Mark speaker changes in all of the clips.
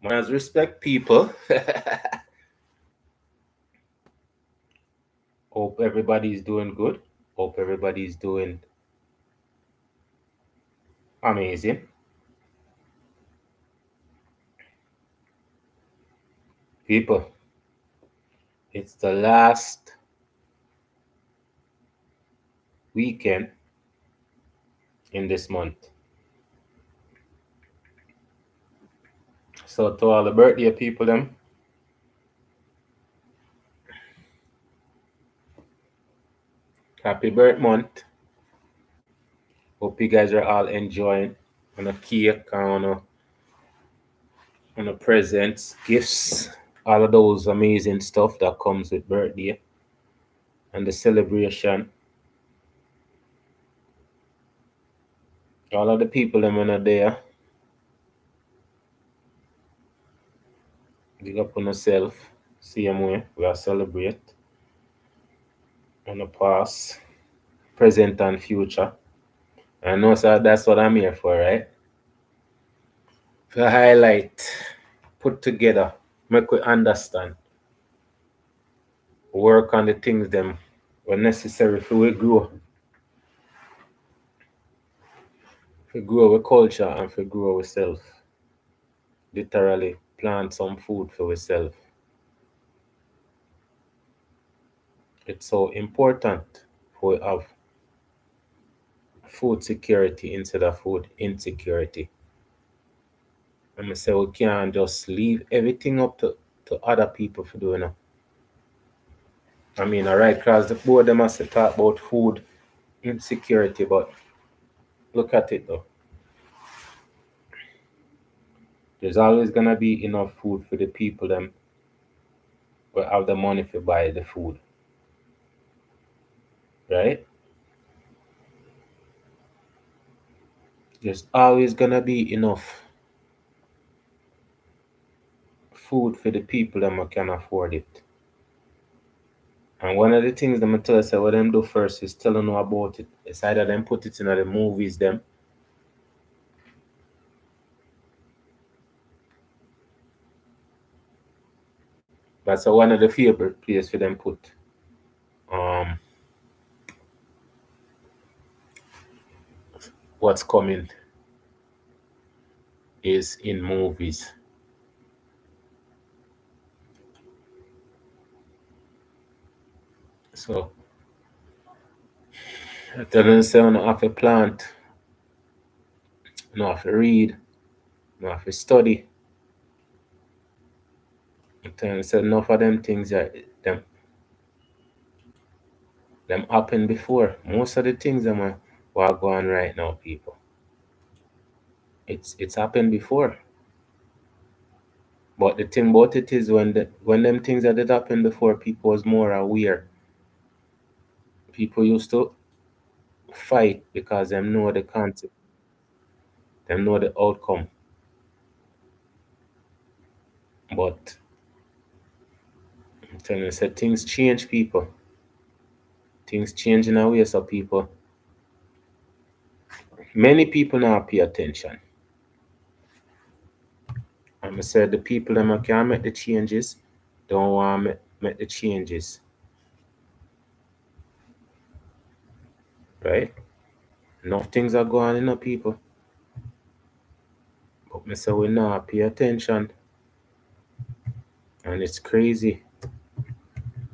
Speaker 1: Manners respect people. Hope everybody's doing good. Hope everybody's doing amazing. People, it's the last weekend in this month. So to all the birthday people them, happy birth month. Hope you guys are all enjoying on a cake and on a presents, gifts, all of those amazing stuff that comes with birthday and the celebration. All of the people them in there, big up on yourself. Same way we are celebrate on the past, present and future. I know sir, that's what I'm here for, right? To highlight, put together, make we understand, work on the things them were necessary for we grow. For grow our culture and for grow ourselves. Literally plant some food for ourselves. It's so important for we have food security instead of food insecurity. And I say we can't just leave everything up to other people for doing it. I mean, alright, across the board, they must talk about food insecurity, but look at it though. There's always gonna be enough food for the people them who have the money to buy the food, right? There's always gonna be enough food for the people them who can afford it. And one of the things them I tell us what them do first is tell them about it. It's either them put it in the movies them. That's one of the favorite place for them put um what's coming is in movies. So I tell them say you have to plant, you have to read, you have to study. I tell them say enough of them things that them happened before. Most of the things them are going right now, people. It's happened before. But the thing about it is when them things that did happen before, people was more aware. People used to fight because them know the concept, them know the outcome. But I'm telling you, say things change, people. Things change in a way, so people. Many people now pay attention. And I said the people that can make the changes don't want to make the changes, right? Enough things are going on, people. But me say we now pay attention, and it's crazy.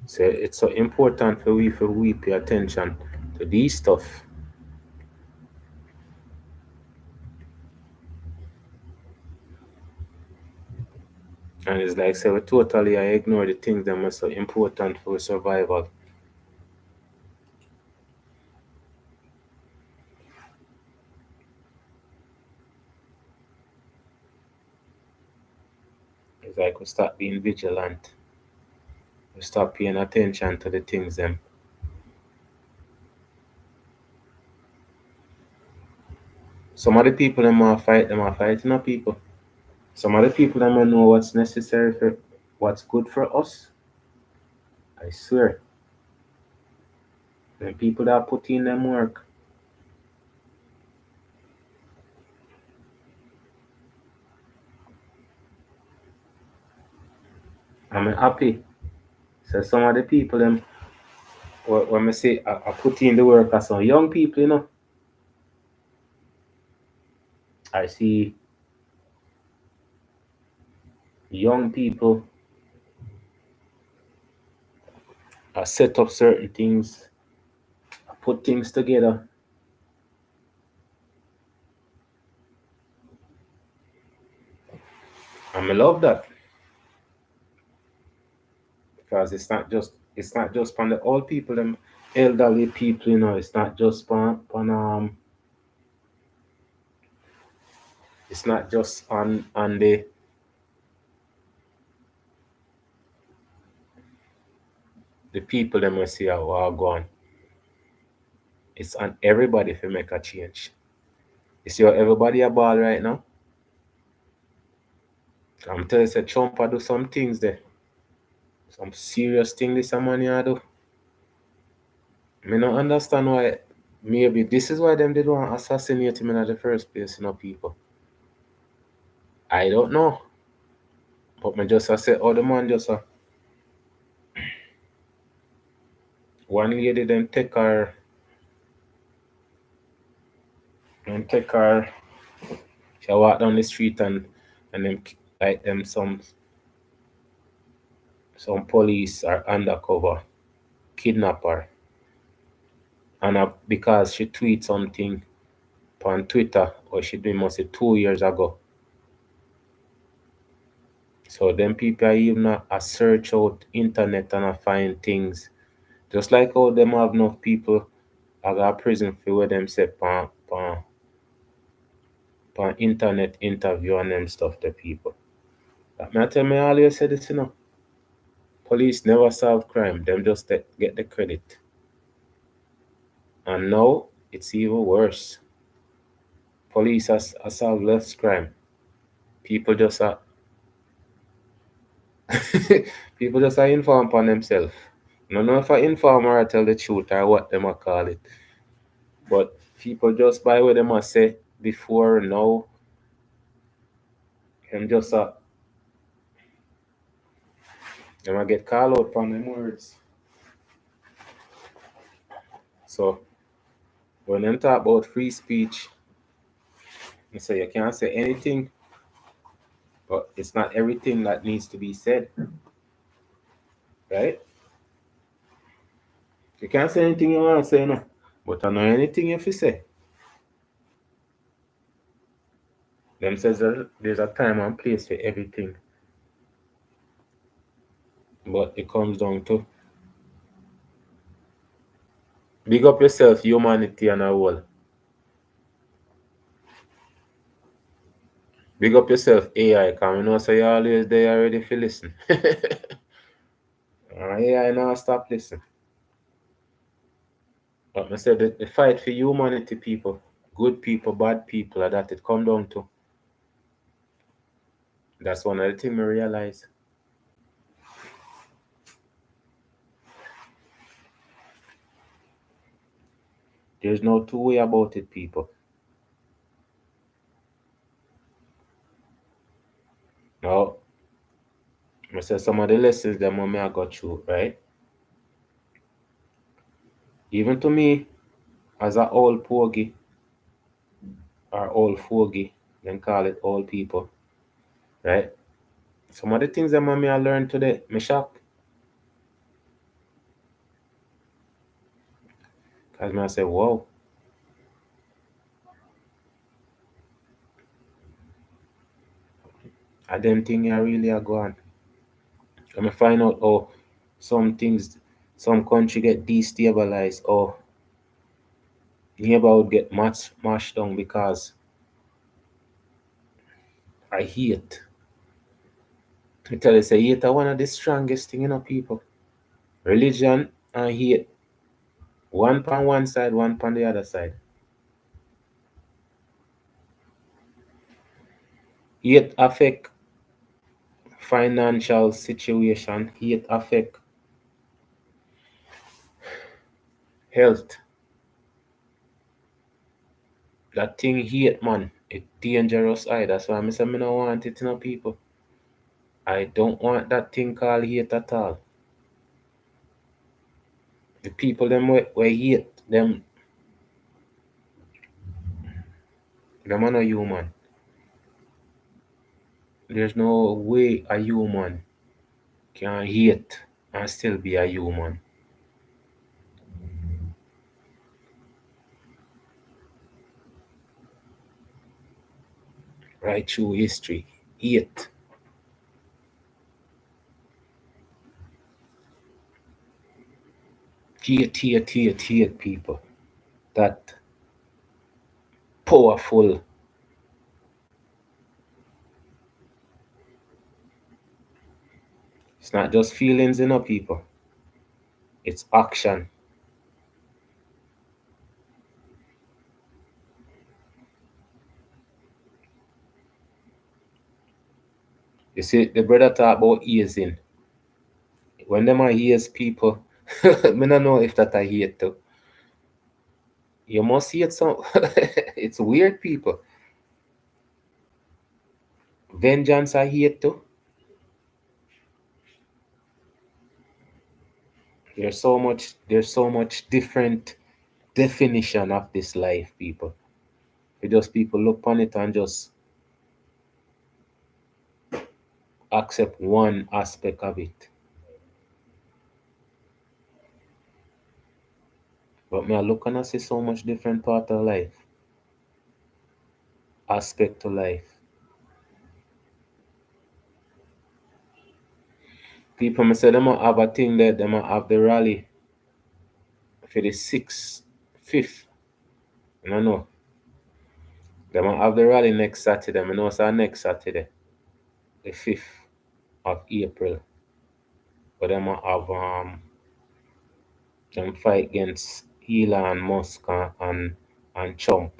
Speaker 1: So it's so important for we pay attention to these stuff. And it's like say we totally I ignore the things that are so important for survival. It's like we start being vigilant. We start paying attention to the things them. Some of the people them are fighting up people. Some of the people them know what's necessary for what's good for us. I swear. The people that put in them work. I'm happy. So some of the people them when I say I put in the work as some young people, I see young people set up certain things, put things together, and I love that because it's not just from the old people, them elderly people, it's not just it's not just on the people them we see how are gone. It's on everybody to make a change. You see how everybody a ball right now? I'm telling you, say Trump I do some things there. Some serious thing this a man here do. Me not understand why maybe this is why them did want to assassinate him in the first place, people. I don't know. But me just I say, oh the man just one lady then take her, she walk down the street and them like them some police are undercover, kidnap her. And because she tweet something on Twitter, or she did must say 2 years ago. So then people are even a search out internet and I find things. Just like how them have enough people I got prison for where them say pan internet interview and them stuff to people. That me I tell me I always say this. Police never solve crime, them just get the credit. And now it's even worse. Police has solved less crime. People just are people just are informed on themselves. No know if I inform or I tell the truth or what them I call it. But people just by what them I say before now, them just them I get called out on them words. So when them talk about free speech, they say you can't say anything, but it's not everything that needs to be said, right? You can't say anything you want to say, no. But I know anything if you say. Them says there's a time and place for everything. But it comes down to big up yourself, humanity and a whole. Big up yourself, AI, because we know so you always there ready for listen. AI now stop listening. But I said the fight for humanity, people, good people, bad people, that it come down to. That's one of the things I realize. There's no two way about it, people. Now, I said some of the lessons that mommy I got through, right? Even to me, as a old pogey or old fogey, then call it old people, right? Some of the things that mommy I learned today, me shocked. Because me I say, wow, I didn't think I really are gone. And me find out some things, some country get destabilized or neighbor would get mashed down because I hate. I tell you, say hate are one of the strongest thing people. Religion and hate. One on one side, one on the other side. Hate affect financial situation. Hate affect health. That thing hate man, it dangerous eye. That's why I say me no want it, people. I don't want that thing called hate at all. The people them we hate them are not human. There's no way a human can hate and still be a human. Right through history. Hate. Hate people. That powerful. It's not just feelings, people. It's action. You see, the brother talk about easing. When them are ease people, me don't know if that I hate too. You must hate some. It's weird, people. Vengeance I hate too. There's so much different definition of this life, people. It just people look on it and just accept one aspect of it. But me I look and I see so much different part of life, aspect to life. People me say them a have a thing there, them a have the rally for the sixth, fifth. I don't know. Them a have the rally next Saturday. I know it's next Saturday, the 5th of April. But them a have them fight against Elon Musk and Trump.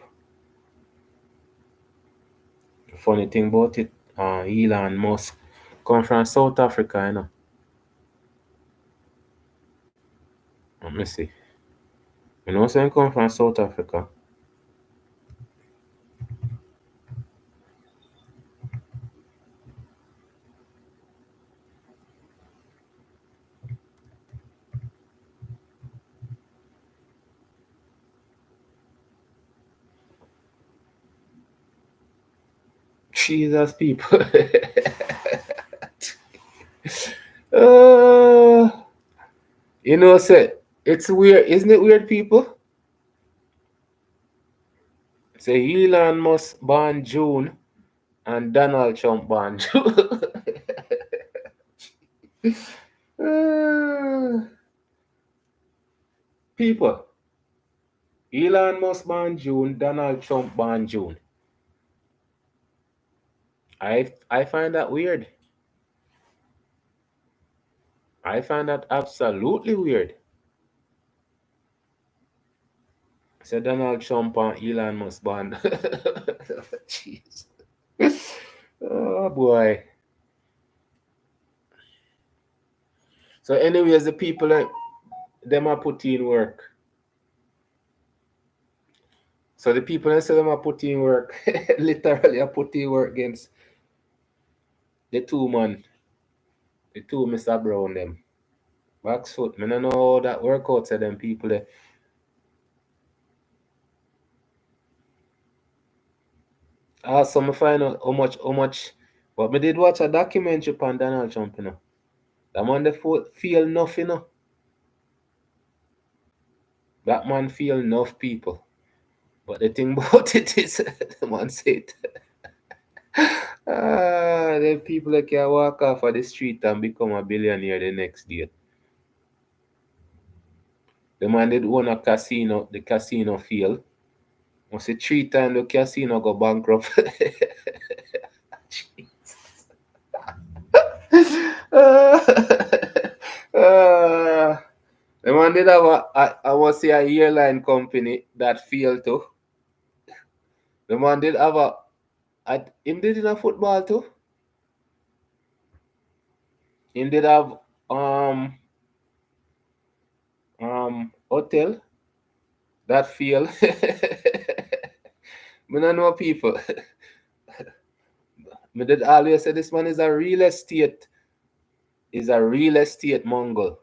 Speaker 1: The funny thing about it, Elon Musk come from South Africa, Let me see. You know, so he come from South Africa. Jesus, people. uh, say it's weird, isn't it weird, people? Say Elon Musk born June and Donald Trump born June. Uh, people, Elon Musk born June, Donald Trump born June. I find that weird. I find that absolutely weird. Say Donald Trump and Elon Musk born. Jeez. Oh boy. So, anyways, the people them are put in work. So the people that say them are put in work, literally are put in work against the two man, the two Mr. Brown them. Backfoot. I don't know how that workouts of them people there. Also, I find out how much. But me did watch a documentary on Donald Trump. That man they feel enough. That man feel enough, people. But the thing about it is, the man said, the people that can walk off of the street and become a billionaire the next day. The man did own a casino, the casino failed. Must say 3 times the casino go bankrupt. uh, the man did have I must say a airline company that failed too. The man did have him did in a football too. Him did have hotel that failed. We don't know people. Me did always say this man is a real estate mongol.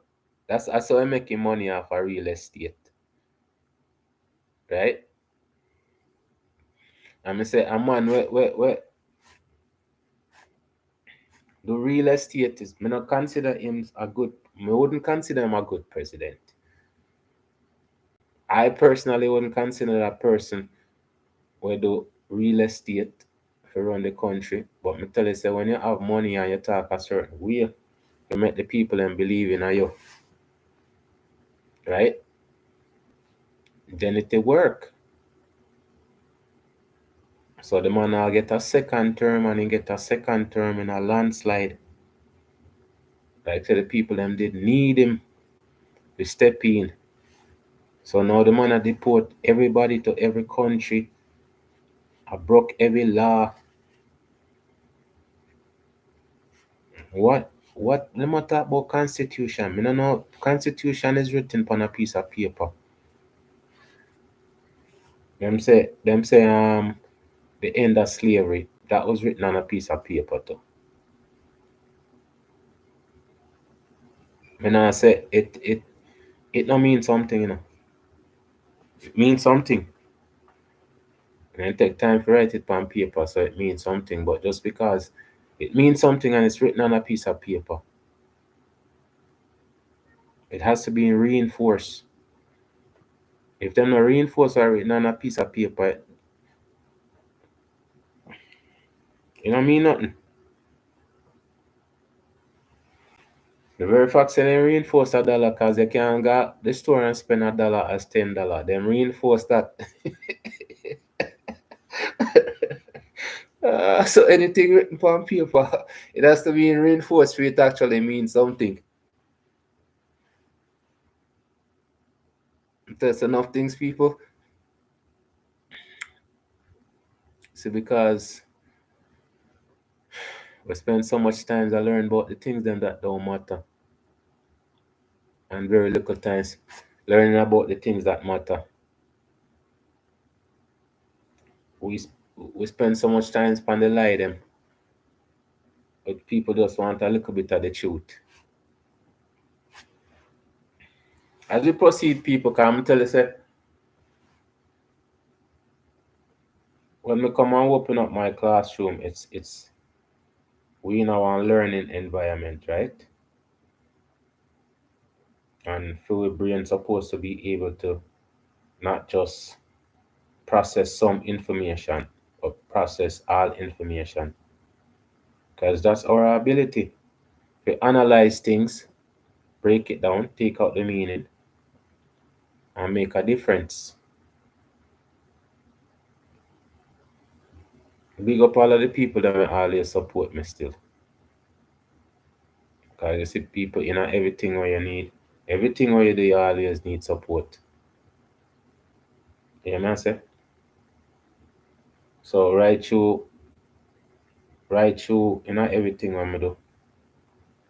Speaker 1: That's how I making money off a real estate. Right? And me say a man where the real estate is me not consider him a good me wouldn't consider him a good president. I personally wouldn't consider that person where do real estate for run the country. But me tell you say when you have money and you talk a certain way, you make the people and believe in you. Right? Then it will work. So the man will get a second term and he get a second term in a landslide. Like say the people them did need him to step in. So now the man a deport everybody to every country. I broke every law. What let me talk about constitution? Me no know constitution is written on a piece of paper. Them say the end of slavery. That was written on a piece of paper too. Me nah say it no mean something, you know. It means something. And it take time to write it on paper, so it means something. But just because it means something and it's written on a piece of paper, it has to be reinforced. If them not reinforced or written on a piece of paper, it don't mean nothing. The very fact say they reinforce a dollar because they can go the store and spend a dollar as $10. Them reinforce that. So anything written on paper, it has to be reinforced for it to actually mean something. That's enough things, people. See, because we spend so much time to learn about the things them that don't matter, and very little times learning about the things that matter. We we spend so much time on the lie them, but people just want a little bit of the truth. As we proceed, people come tell us say, when we come and open up my classroom, it's we in our learning environment, right? And our brain supposed to be able to not just process some information, but process all information. Because that's our ability to analyze things, break it down, take out the meaning, and make a difference. Big up all of the people that will always support me still. Because you see people in everything where you need, everything where you do, you always need support. You know what I say? So right through, everything when I do.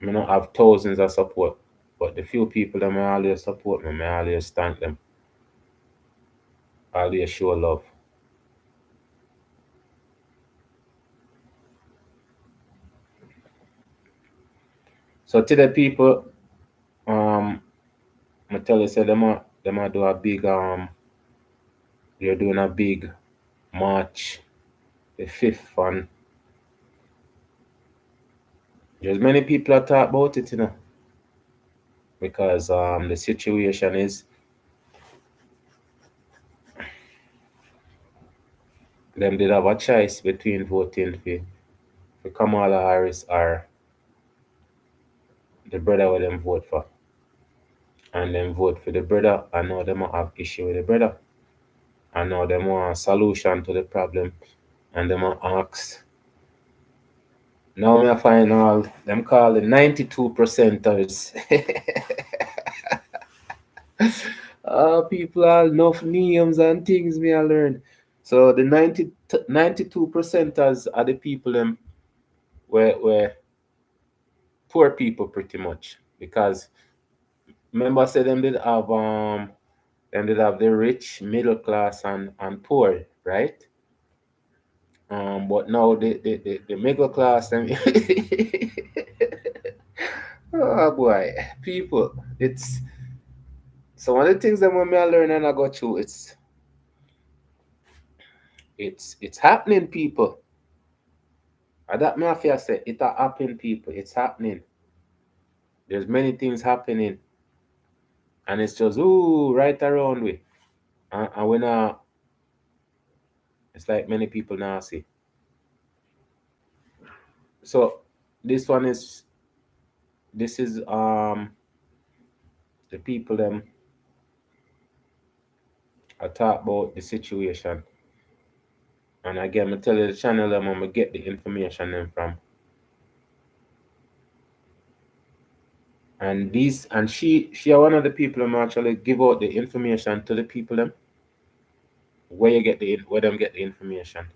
Speaker 1: I don't have thousands of support, but the few people that may always support me, may always thank them, always show love. So to the people, I tell you, say them a do a big they're doing a big march the 5th, and there's many people that talk about it, because the situation is them did have a choice between voting for Kamala Harris or the brother where them vote for. And them vote for the brother, and now them have issue with the brother. And now them want a solution to the problem, and them ask. Now me find all them call the 92 percenters. People are enough names and things me I learn. So the 92 percenters are the people them where poor people pretty much, because remember say them did have the rich, middle class, and poor, right? But now the middle class, I mean, oh boy, people, it's some of the things that when I learn and I go through, it's happening, people. And that mafia say it a happen, people. It's happening. There's many things happening, and it's just right around we. And when it's like many people now see. So this one is this is the people them I talk about the situation. And again, I tell you the channel them I'm gonna get the information them from. And these and she are one of the people who actually give out the information to the people them where them get the information.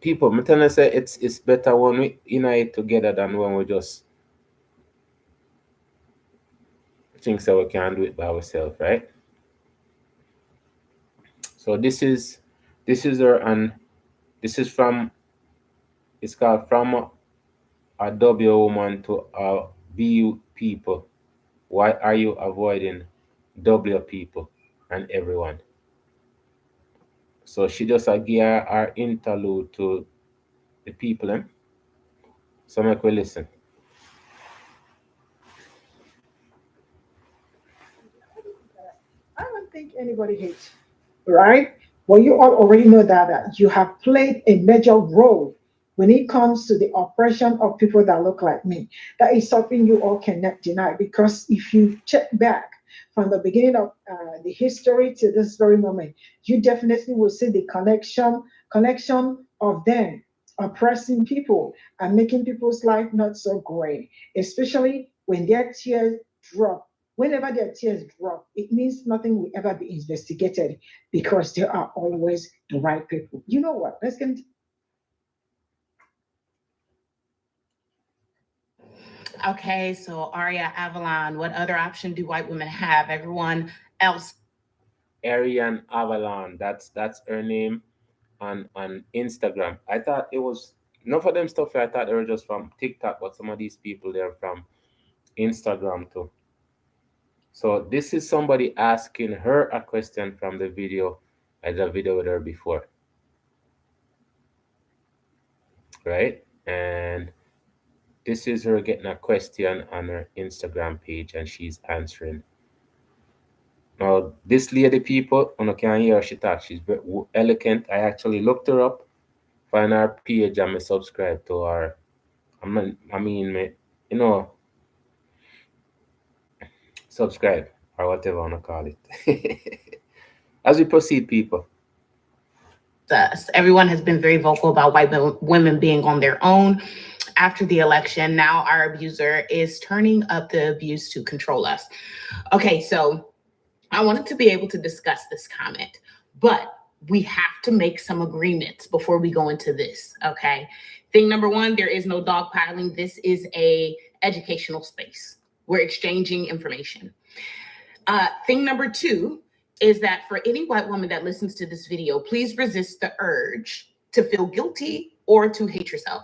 Speaker 1: People, me tell you say it's better when we unite together than when we just think that we can do it by ourselves, right? So this is her and this is from it's called from a W woman to a BU people. Why are you avoiding W people and everyone? So she just give our interlude to the people them. So make we listen.
Speaker 2: I don't think anybody hates you, right? Well, you all already know that you have played a major role when it comes to the oppression of people that look like me. That is something you all cannot deny because if you check back from the beginning of the history to this very moment, you definitely will see the connection of them oppressing people and making people's life not so great, especially when their tears drop. Whenever their tears drop, it means nothing will ever be investigated because there are always the right people. You know what? Let's get into.
Speaker 3: Okay, so Aria Avalon, what other option do white women have? Everyone else.
Speaker 1: Ariane Avalon. That's her name on Instagram. I thought it was enough of them stuff. I thought they were just from TikTok, but some of these people they're from Instagram too. So this is somebody asking her a question from the video. I did a video with her before, right? And this is her getting a question on her Instagram page, and she's answering. Now, this lady, people, you can hear her she talk. She's very elegant. I actually looked her up, find her page, and me subscribe to her. Me, you know, subscribe or whatever I want to call it. As we proceed, people.
Speaker 3: Us. Everyone has been very vocal about white women being on their own after the election. Now our abuser is turning up the abuse to control us. Okay, so I wanted to be able to discuss this comment, but we have to make some agreements before we go into this. Okay. Thing number one, there is no dogpiling. This is a educational space. We're exchanging information. Thing number two is that for any white woman that listens to this video, please resist the urge to feel guilty or to hate yourself.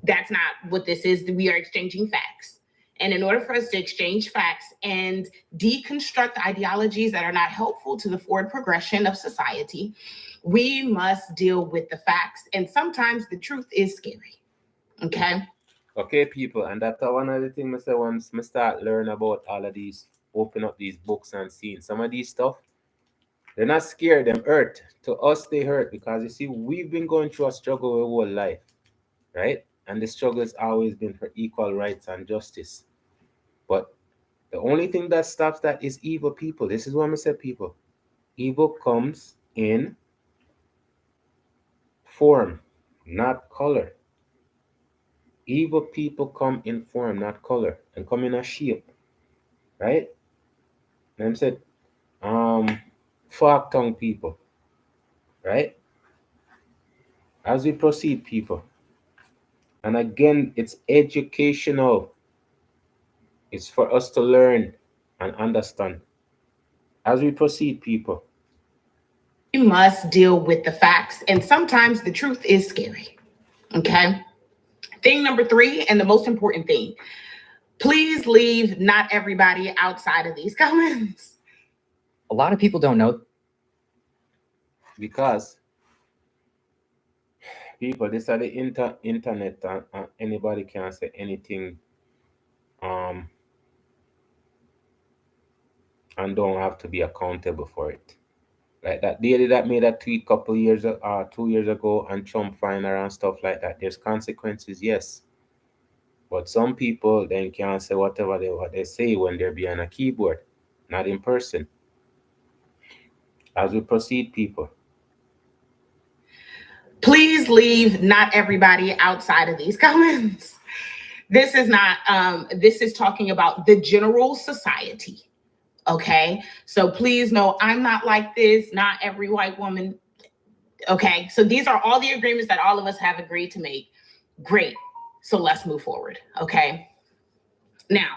Speaker 3: That's not what this is. We are exchanging facts. And in order for us to exchange facts and deconstruct ideologies that are not helpful to the forward progression of society, we must deal with the facts. And sometimes the truth is scary. Okay.
Speaker 1: Okay, people, and that's one of the things I say once I start learning about all of these, open up these books and seeing some of these stuff. They're not scared, them hurt. To us, they hurt because you see, we've been going through a struggle our whole life, right? And the struggle has always been for equal rights and justice. But the only thing that stops that is evil people. This is what I said, people. Evil comes in form, not color. Evil people come in form, not color, and come in a shape, right? And I said, um, fork tongue people, right? As we proceed, people, and again, it's educational. It's for us to learn and understand. As we proceed, people,
Speaker 3: We must deal with the facts, and sometimes the truth is scary. Okay. Thing number 3, and the most important thing, please leave not everybody outside of these comments.
Speaker 4: A lot of people don't know.
Speaker 1: Because people, this are the internet, and anybody can say anything, and don't have to be accountable for it. Like that lady that made that tweet couple years, 2 years ago, and Trump flying around stuff like that. There's consequences, yes. But some people then can't say whatever what they say when they're behind a keyboard, not in person. As we proceed, people.
Speaker 3: Please leave not everybody outside of these comments. This is not, this is talking about the general society. Okay. So please know I'm not like this, not every white woman. Okay. So these are all the agreements that all of us have agreed to make. Great. So let's move forward. Okay. Now,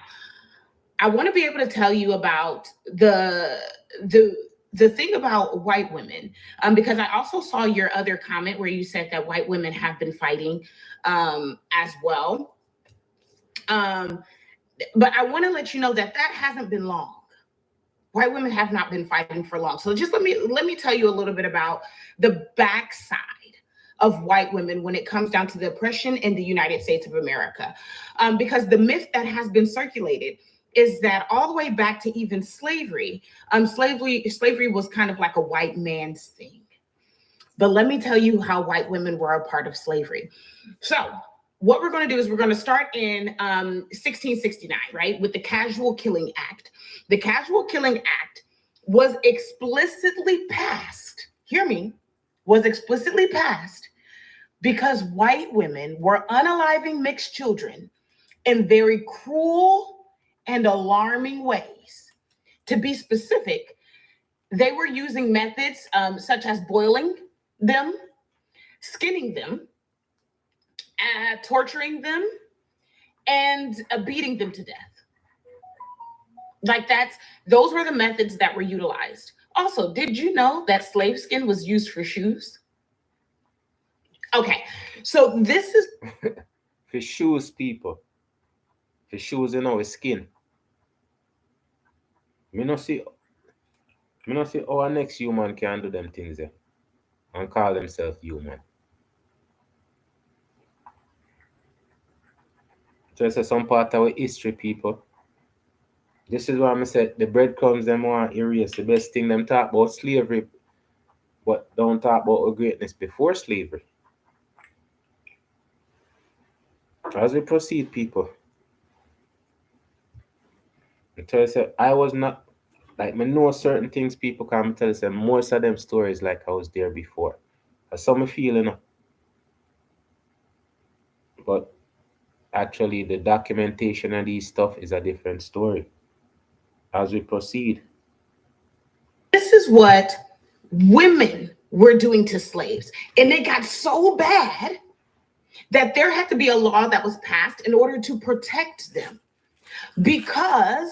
Speaker 3: I want to be able to tell you about the thing about white women, because I also saw your other comment where you said that white women have been fighting as well. But I want to let you know that that hasn't been long. White women have not been fighting for long. So just let me tell you a little bit about the backside of white women when it comes down to the oppression in the United States of America. Because the myth that has been circulated is that all the way back to even slavery, slavery was kind of like a white man's thing. But let me tell you how white women were a part of slavery. So what we're going to do is we're going to start in 1669, right, with the Casual Killing Act. The Casual Killing Act was explicitly passed, hear me, was explicitly passed because white women were unaliving mixed children in very cruel and alarming ways. To be specific, they were using methods such as boiling them, skinning them, torturing them, and beating them to death. Like those were the methods that were utilized. Also, did you know that slave skin was used for shoes? Okay, so this is
Speaker 1: For shoes, people. For shoes, it's skin. Me not see our next human can do them things there and call themselves human. So it's some part of our history, people. This is why I said the breadcrumbs them want erase. The best thing them talk about slavery, but don't talk about our greatness before slavery. As we proceed, people. I was not like me know certain things people can tell us, and most of them stories like I was there before. That's some I feel, But actually the documentation of these stuff is a different story. As we proceed.
Speaker 3: This is what women were doing to slaves. And it got so bad that there had to be a law that was passed in order to protect them because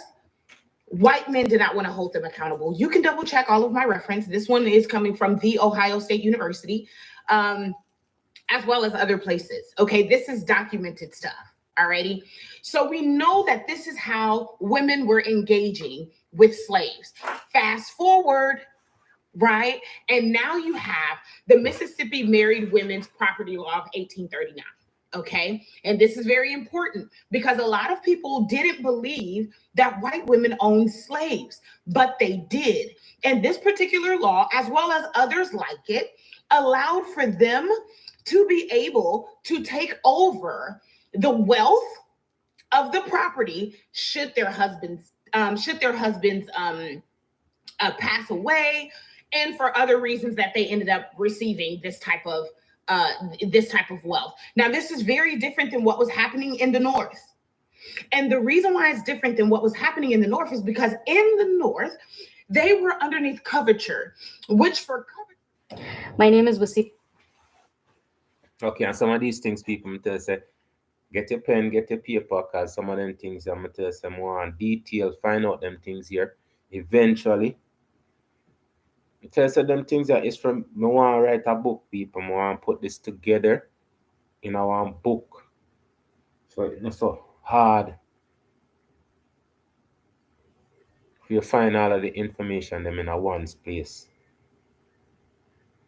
Speaker 3: white men did not want to hold them accountable. You can double check all of my reference. This one is coming from The Ohio State University, as well as other places. Okay, this is documented stuff. Alrighty. So we know that this is how women were engaging with slaves. Fast forward, right? And now you have the Mississippi Married Women's Property Law of 1839. Okay. And this is very important because a lot of people didn't believe that white women owned slaves, but they did. And this particular law, as well as others like it, allowed for them to be able to take over the wealth of the property should their husbands pass away, and for other reasons that they ended up receiving this type of wealth. Now, this is very different than what was happening in the North. And the reason why it's different than what was happening in the North is because in the North, they were underneath coverture, which for coverture.
Speaker 5: My name is Wasi.
Speaker 1: Okay, and some of these things people tell say, get your pen, get your paper, because some of them things I'm gonna tell some more on detail, find out them things here. Eventually, tell you them things that is from me want to write a book, people. Me want to put this together in our book. So it's not so hard for you find all of the information them in a one place.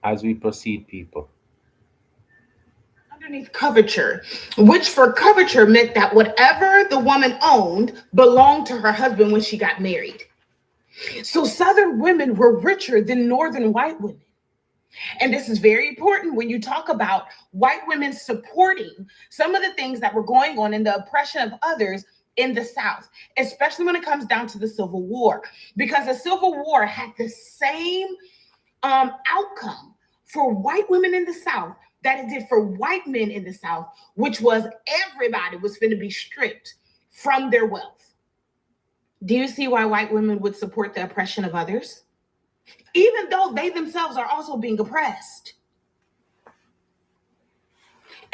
Speaker 1: As we proceed, people.
Speaker 3: Underneath coverture, which for coverture meant that whatever the woman owned belonged to her husband when she got married. So Southern women were richer than Northern white women. And this is very important when you talk about white women supporting some of the things that were going on in the oppression of others in the South, especially when it comes down to the Civil War, because the Civil War had the same outcome for white women in the South that it did for white men in the South, which was everybody was going to be stripped from their wealth. Do you see why white women would support the oppression of others? Even though they themselves are also being oppressed.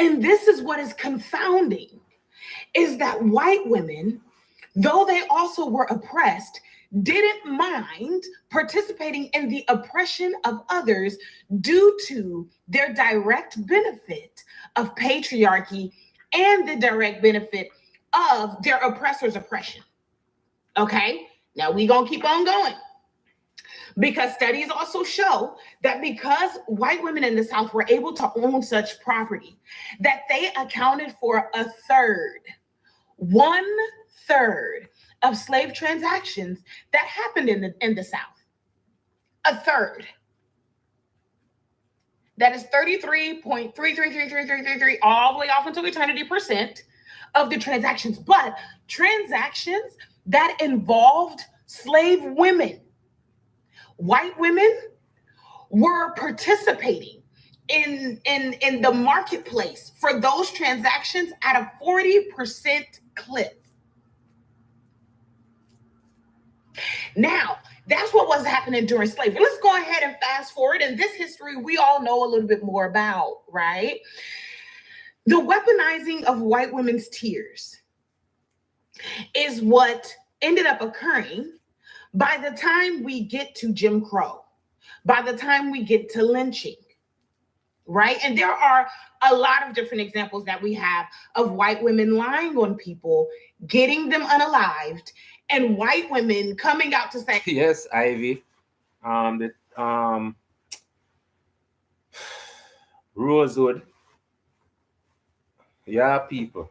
Speaker 3: And this is what is confounding, is that white women, though they also were oppressed, didn't mind participating in the oppression of others due to their direct benefit of patriarchy and the direct benefit of their oppressor's oppression. Okay, now we gonna keep on going. Because studies also show that because white women in the South were able to own such property, that they accounted for 1/3 of slave transactions that happened in the South. 1/3. That is 33.333333 all the way off until eternity % of the transactions. But transactions that involved slave women, white women were participating in the marketplace for those transactions at a 40% clip. Now, that's what was happening during slavery. Let's go ahead and fast forward. And this history we all know a little bit more about, right? The weaponizing of white women's tears is what ended up occurring by the time we get to Jim Crow, by the time we get to lynching, right? And there are a lot of different examples that we have of white women lying on people, getting them unalived, and white women coming out to say,
Speaker 1: Yes, Ivy. Rosewood. Yeah, people.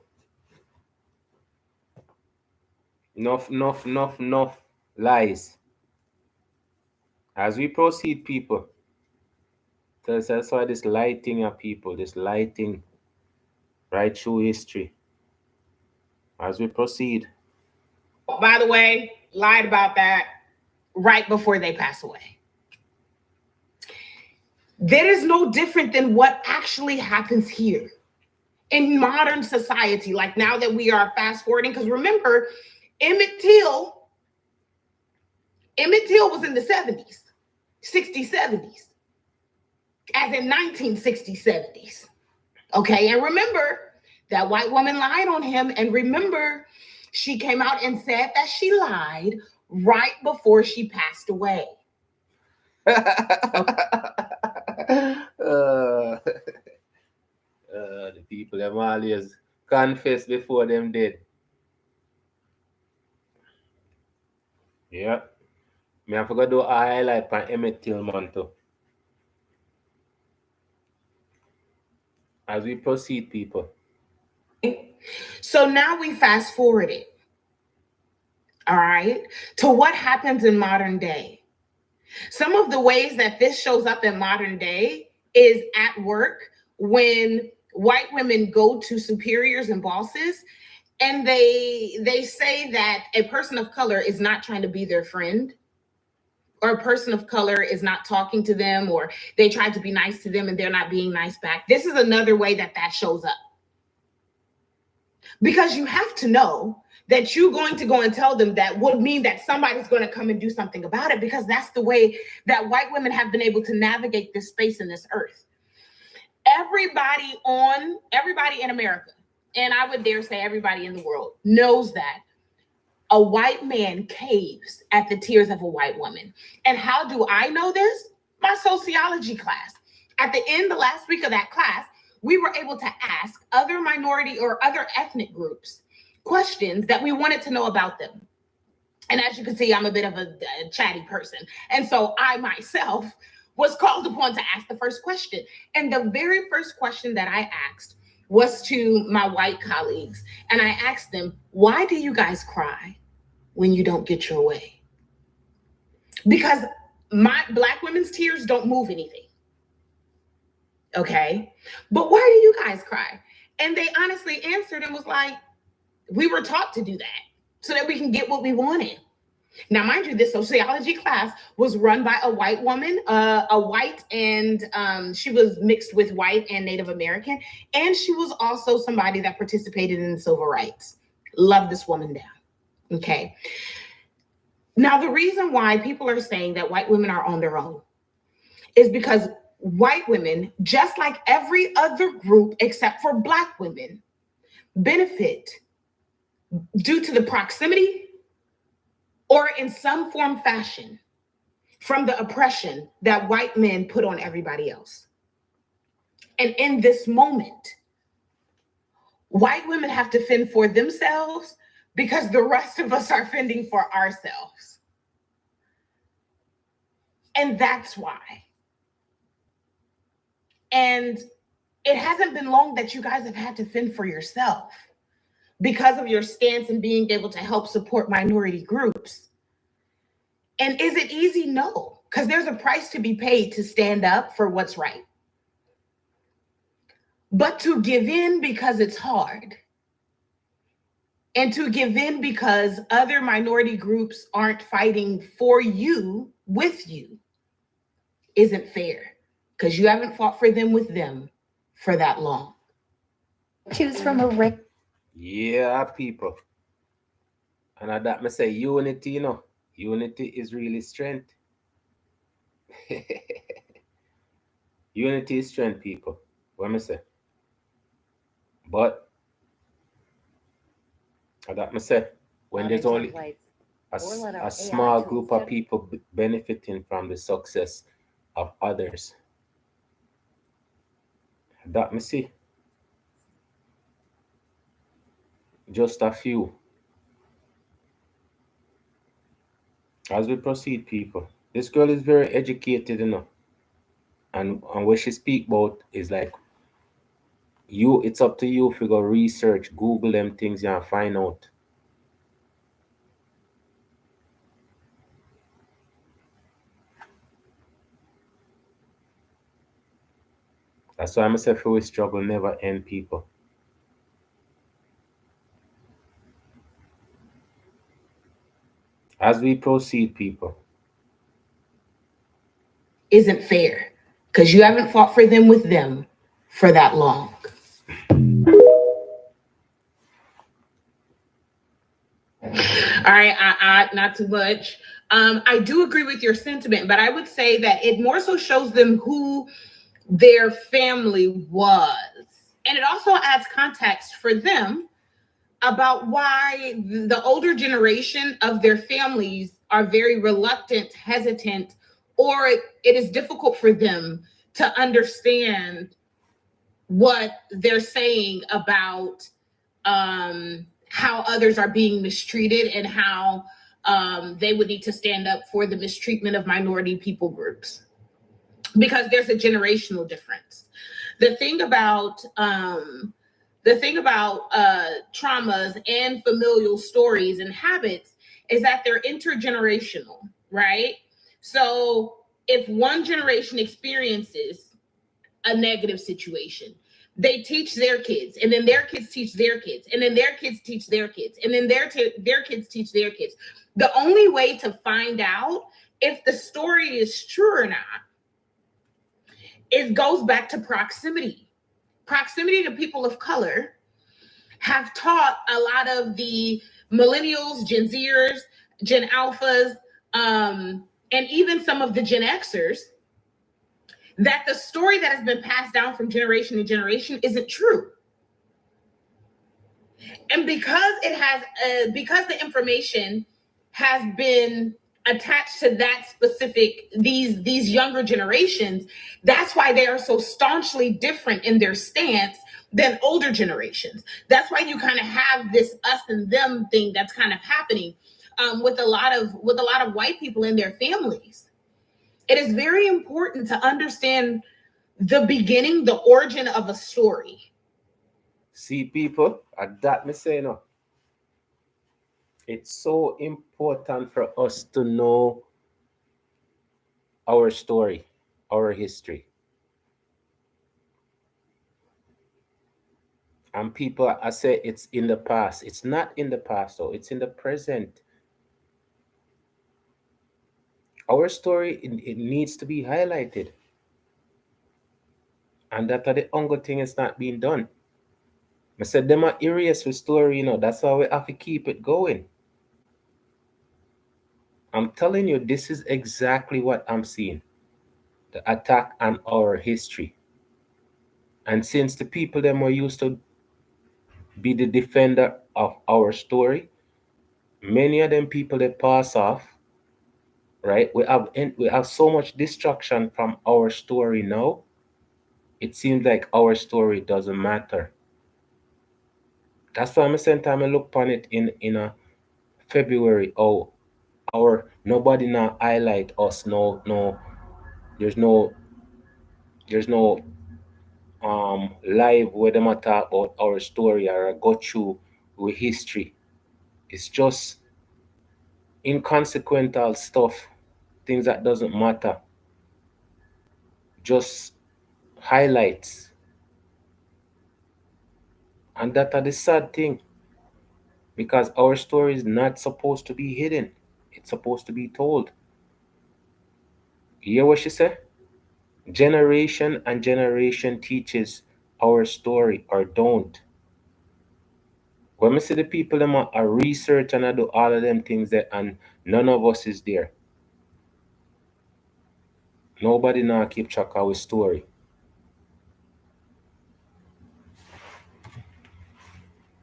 Speaker 1: Enough lies. As we proceed, people, that's why this lighting of people, this lighting right through history. As we proceed.
Speaker 3: by the way, lied about that right before they pass away. That is no different than what actually happens here in modern society. Like now that we are fast forwarding, because remember, Emmit Till was in the 70s, 60s, 70s, as in 1960s, 70s. Okay, and remember that white woman lied on him, and remember she came out and said that she lied right before she passed away.
Speaker 1: The people them always confess before them dead. Yeah. Me I forgot to do a highlight on Emmit Till man too. As we proceed, people.
Speaker 3: So now we fast forward it, all right, to what happens in modern day. Some of the ways that this shows up in modern day is at work when white women go to superiors and bosses and they say that a person of color is not trying to be their friend, or a person of color is not talking to them, or they tried to be nice to them and they're not being nice back. This is another way that that shows up. Because you have to know that you're going to go and tell them that would mean that somebody's going to come and do something about it, because that's the way that white women have been able to navigate this space and this earth. Everybody in America, and I would dare say everybody in the world, knows that a white man caves at the tears of a white woman. And how do I know this? my sociology class. At the end, the last week of that class, we were able to ask other minority or other ethnic groups questions that we wanted to know about them. And as you can see, I'm a bit of a chatty person. And so I myself was called upon to ask the first question. And the very first question that I asked was to my white colleagues. And I asked them, why do you guys cry when you don't get your way? Because my Black women's tears don't move anything. Okay? But why do you guys cry? And they honestly answered and was like, we were taught to do that so that we can get what we wanted. Now, mind you, this sociology class was run by a white woman, and she was mixed with white and Native American. And she was also somebody that participated in civil rights. Love this woman down. Okay. Now, the reason why people are saying that white women are on their own is because white women, just like every other group except for Black women, benefit due to the proximity or in some form fashion from the oppression that white men put on everybody else. And in this moment, white women have to fend for themselves because the rest of us are fending for ourselves. And that's why. And it hasn't been long that you guys have had to fend for yourself because of your stance in being able to help support minority groups. And is it easy? No, because there's a price to be paid to stand up for what's right. But to give in because it's hard, and to give in because other minority groups aren't fighting for you, with you, isn't fair, because you haven't fought for them with them for that long.
Speaker 5: Choose from a
Speaker 1: Yeah, people. And I that me say unity, you know. Unity is really strength. Unity is strength, people. What me say? But I that me say, when there's only a small group of people benefiting from the success of others, that me see. Just a few. As we proceed, people, this girl is very educated, you know, and what she speak about is like, you, it's up to you if you go research, Google them things, and find out. That's why I say we struggle never end, people. As we proceed, people.
Speaker 3: Isn't fair, because you haven't fought for them with them for that long. All right, not too much. I do agree with your sentiment, but I would say that it more so shows them who their family was. And it also adds context for them about why the older generation of their families are very reluctant, hesitant, or it is difficult for them to understand what they're saying about how others are being mistreated and how they would need to stand up for the mistreatment of minority people groups, because there's a generational difference. The thing about traumas and familial stories and habits is that they're intergenerational, right? So if one generation experiences a negative situation, they teach their kids, and then their kids teach their kids, and then their kids teach their kids, and then their kids teach their kids. The only way to find out if the story is true or not, it goes back to proximity. Proximity to people of color have taught a lot of the millennials, Gen Zers, Gen Alphas, and even some of the Gen Xers that the story that has been passed down from generation to generation isn't true. And because it has, because the information has been attached to that specific, these younger generations. That's why they are so staunchly different in their stance than older generations. That's why you kind of have this us and them thing that's kind of happening with a lot of white people in their families. It is very important to understand the beginning, the origin of a story.
Speaker 1: See, people, that me say no. It's so important for us to know our story, our history. And people, I say it's in the past. It's not in the past, though. It's in the present. Our story, it needs to be highlighted. And that the hunger thing is not being done. I said, them are erase the story, That's why we have to keep it going. I'm telling you, this is exactly what I'm seeing. The attack on our history. And since the people them were used to be the defender of our story, many of them people they pass off, right? We have so much distraction from our story now. It seems like our story doesn't matter. That's why I'm saying time I look upon it in a February. Oh, our nobody now highlight us. No, there's no live where them a talk about our story or go through with history. It's just inconsequential stuff, things that doesn't matter. Just highlights. And that are the sad thing. Because our story is not supposed to be hidden. It's supposed to be told. You hear what she said? Generation and generation teaches our story or don't. When we see the people them are research and I do all of them things there and none of us is there. Nobody now keep track of our story.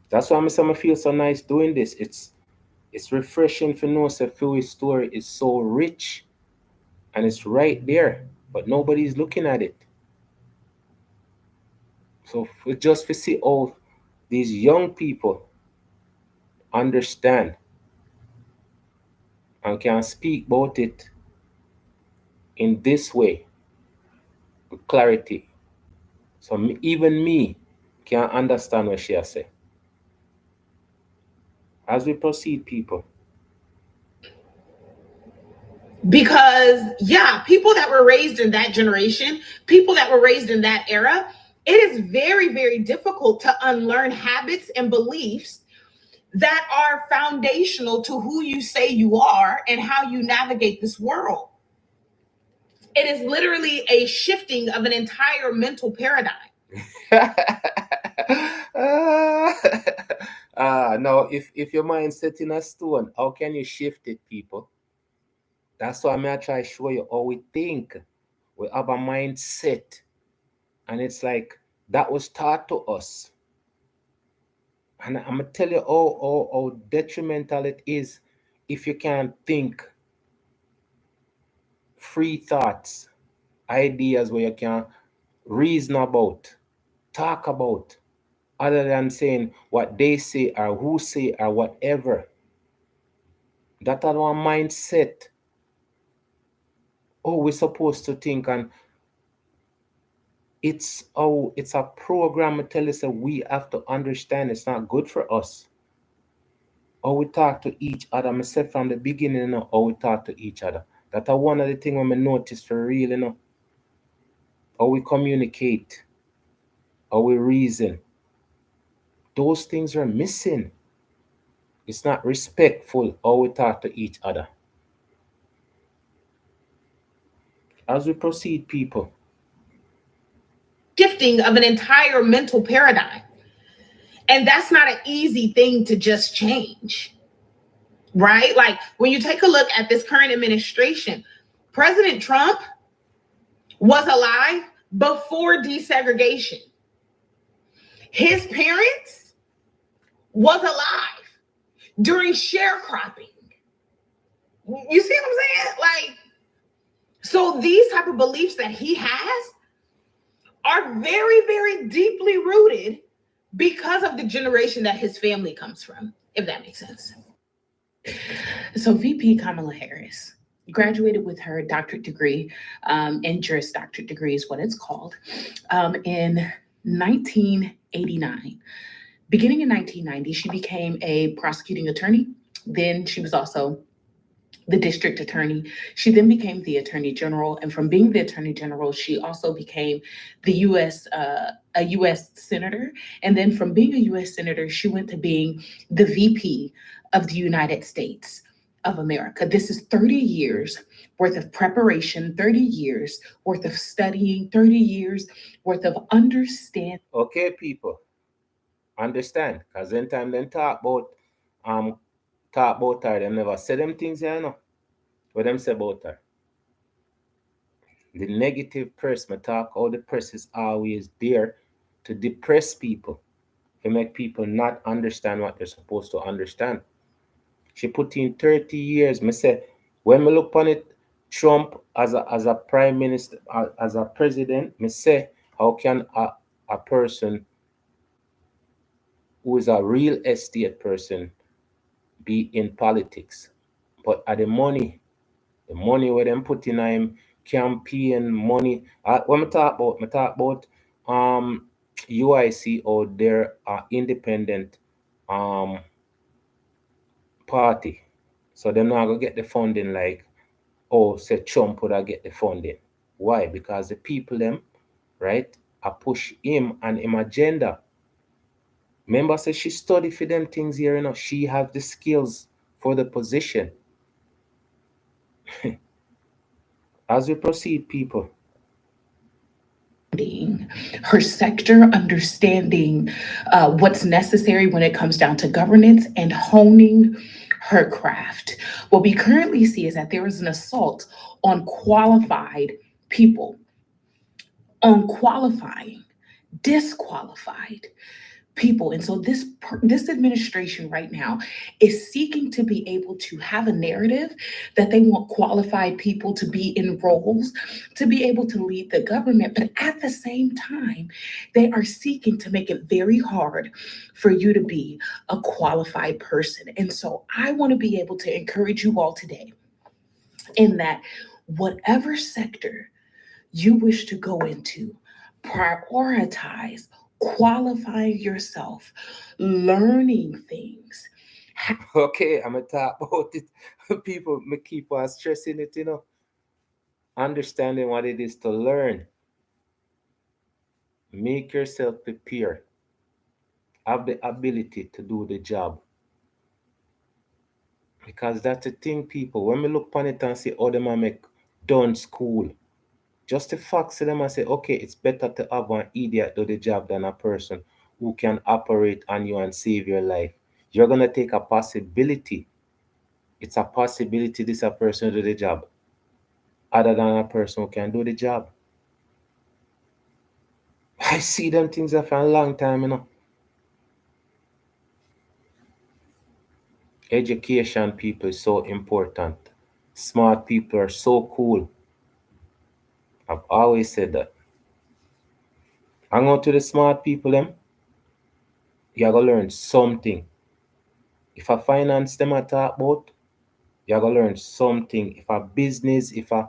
Speaker 1: That's why I feel so nice doing this. It's refreshing to know that Philly's story is so rich and it's right there, but nobody's looking at it. So just to see all these young people understand and can speak about it in this way with clarity. So even me can understand what she has said. As we proceed, people.
Speaker 3: Because, yeah, people that were raised in that generation, people that were raised in that era, it is very, very difficult to unlearn habits and beliefs that are foundational to who you say you are and how you navigate this world. It is literally a shifting of an entire mental paradigm.
Speaker 1: No, if your mind set in a stone, how can you shift it, people? That's why I try to show you how we think. We have a mindset. And it's like that was taught to us. And I'm going to tell you how detrimental it is if you can't think free thoughts, ideas where you can reason about, talk about, other than saying what they say or who say or whatever. That is our mindset. Oh, we're supposed to think, and it's a program to tell us that we have to understand it's not good for us. How we talk to each other. I said from the beginning, how we talk to each other. That's one of the things when I notice for real, how we communicate, how we reason. Those things are missing. It's not respectful how we talk to each other. As we proceed, people.
Speaker 3: Shifting of an entire mental paradigm. And that's not an easy thing to just change, right? Like when you take a look at this current administration, President Trump was alive before desegregation. His parents was alive during sharecropping. You see what I'm saying? Like, so these type of beliefs that he has are very, very deeply rooted because of the generation that his family comes from, if that makes sense. So VP Kamala Harris graduated with her doctorate degree, and Juris Doctorate degree is what it's called, in 1989. Beginning in 1990, she became a prosecuting attorney. Then she was also the district attorney. She then became the attorney general, and from being the attorney general, she also became the a U.S. senator. And then from being a U.S. senator, she went to being the VP of the United States of America. This is 30 years worth of preparation, 30 years worth of studying, 30 years worth of understanding.
Speaker 1: Okay, people, understand? Because then time then talk about her, them never say them things here, you know. What them say about her? The negative press, my talk, all the press is always there to depress people, to make people not understand what they're supposed to understand. She put in 30 years. Me say, when me look on it, Trump as a prime minister, as a president, me say, how can a person who is a real estate person be in politics? But at the money where them put in him campaign money. When me talk about UIC or their independent um party. So they're not gonna get the funding like, oh, say Trump would get the funding. Why? Because the people them, right, I push him and him agenda. Remember, say she study for them things here, you know, she have the skills for the position. As we proceed, people.
Speaker 3: Her sector, understanding what's necessary when it comes down to governance, and honing her craft. What we currently see is that there is an assault on qualified people, on qualifying, disqualified people. And so this administration right now is seeking to be able to have a narrative that they want qualified people to be in roles, to be able to lead the government. But at the same time, they are seeking to make it very hard for you to be a qualified person. And so I want to be able to encourage you all today in that whatever sector you wish to go into, prioritize qualifying yourself, learning things.
Speaker 1: Okay, I'm gonna talk about it. People me keep on stressing it, you know. Understanding what it is to learn. Make yourself prepare. Have the ability to do the job. Because that's the thing, people. When we look upon it and see how them a make done school, just the fact to them and say, okay, it's better to have an idiot do the job than a person who can operate on you and save your life. You're gonna take a possibility. It's a possibility this a person do the job, other than a person who can do the job. I see them things for a long time, you know. Education, people, is so important. Smart people are so cool. I've always said that. Hang on to the smart people, them, you're gonna learn something. If a finance them I talk about, you're gonna learn something. If a business, if a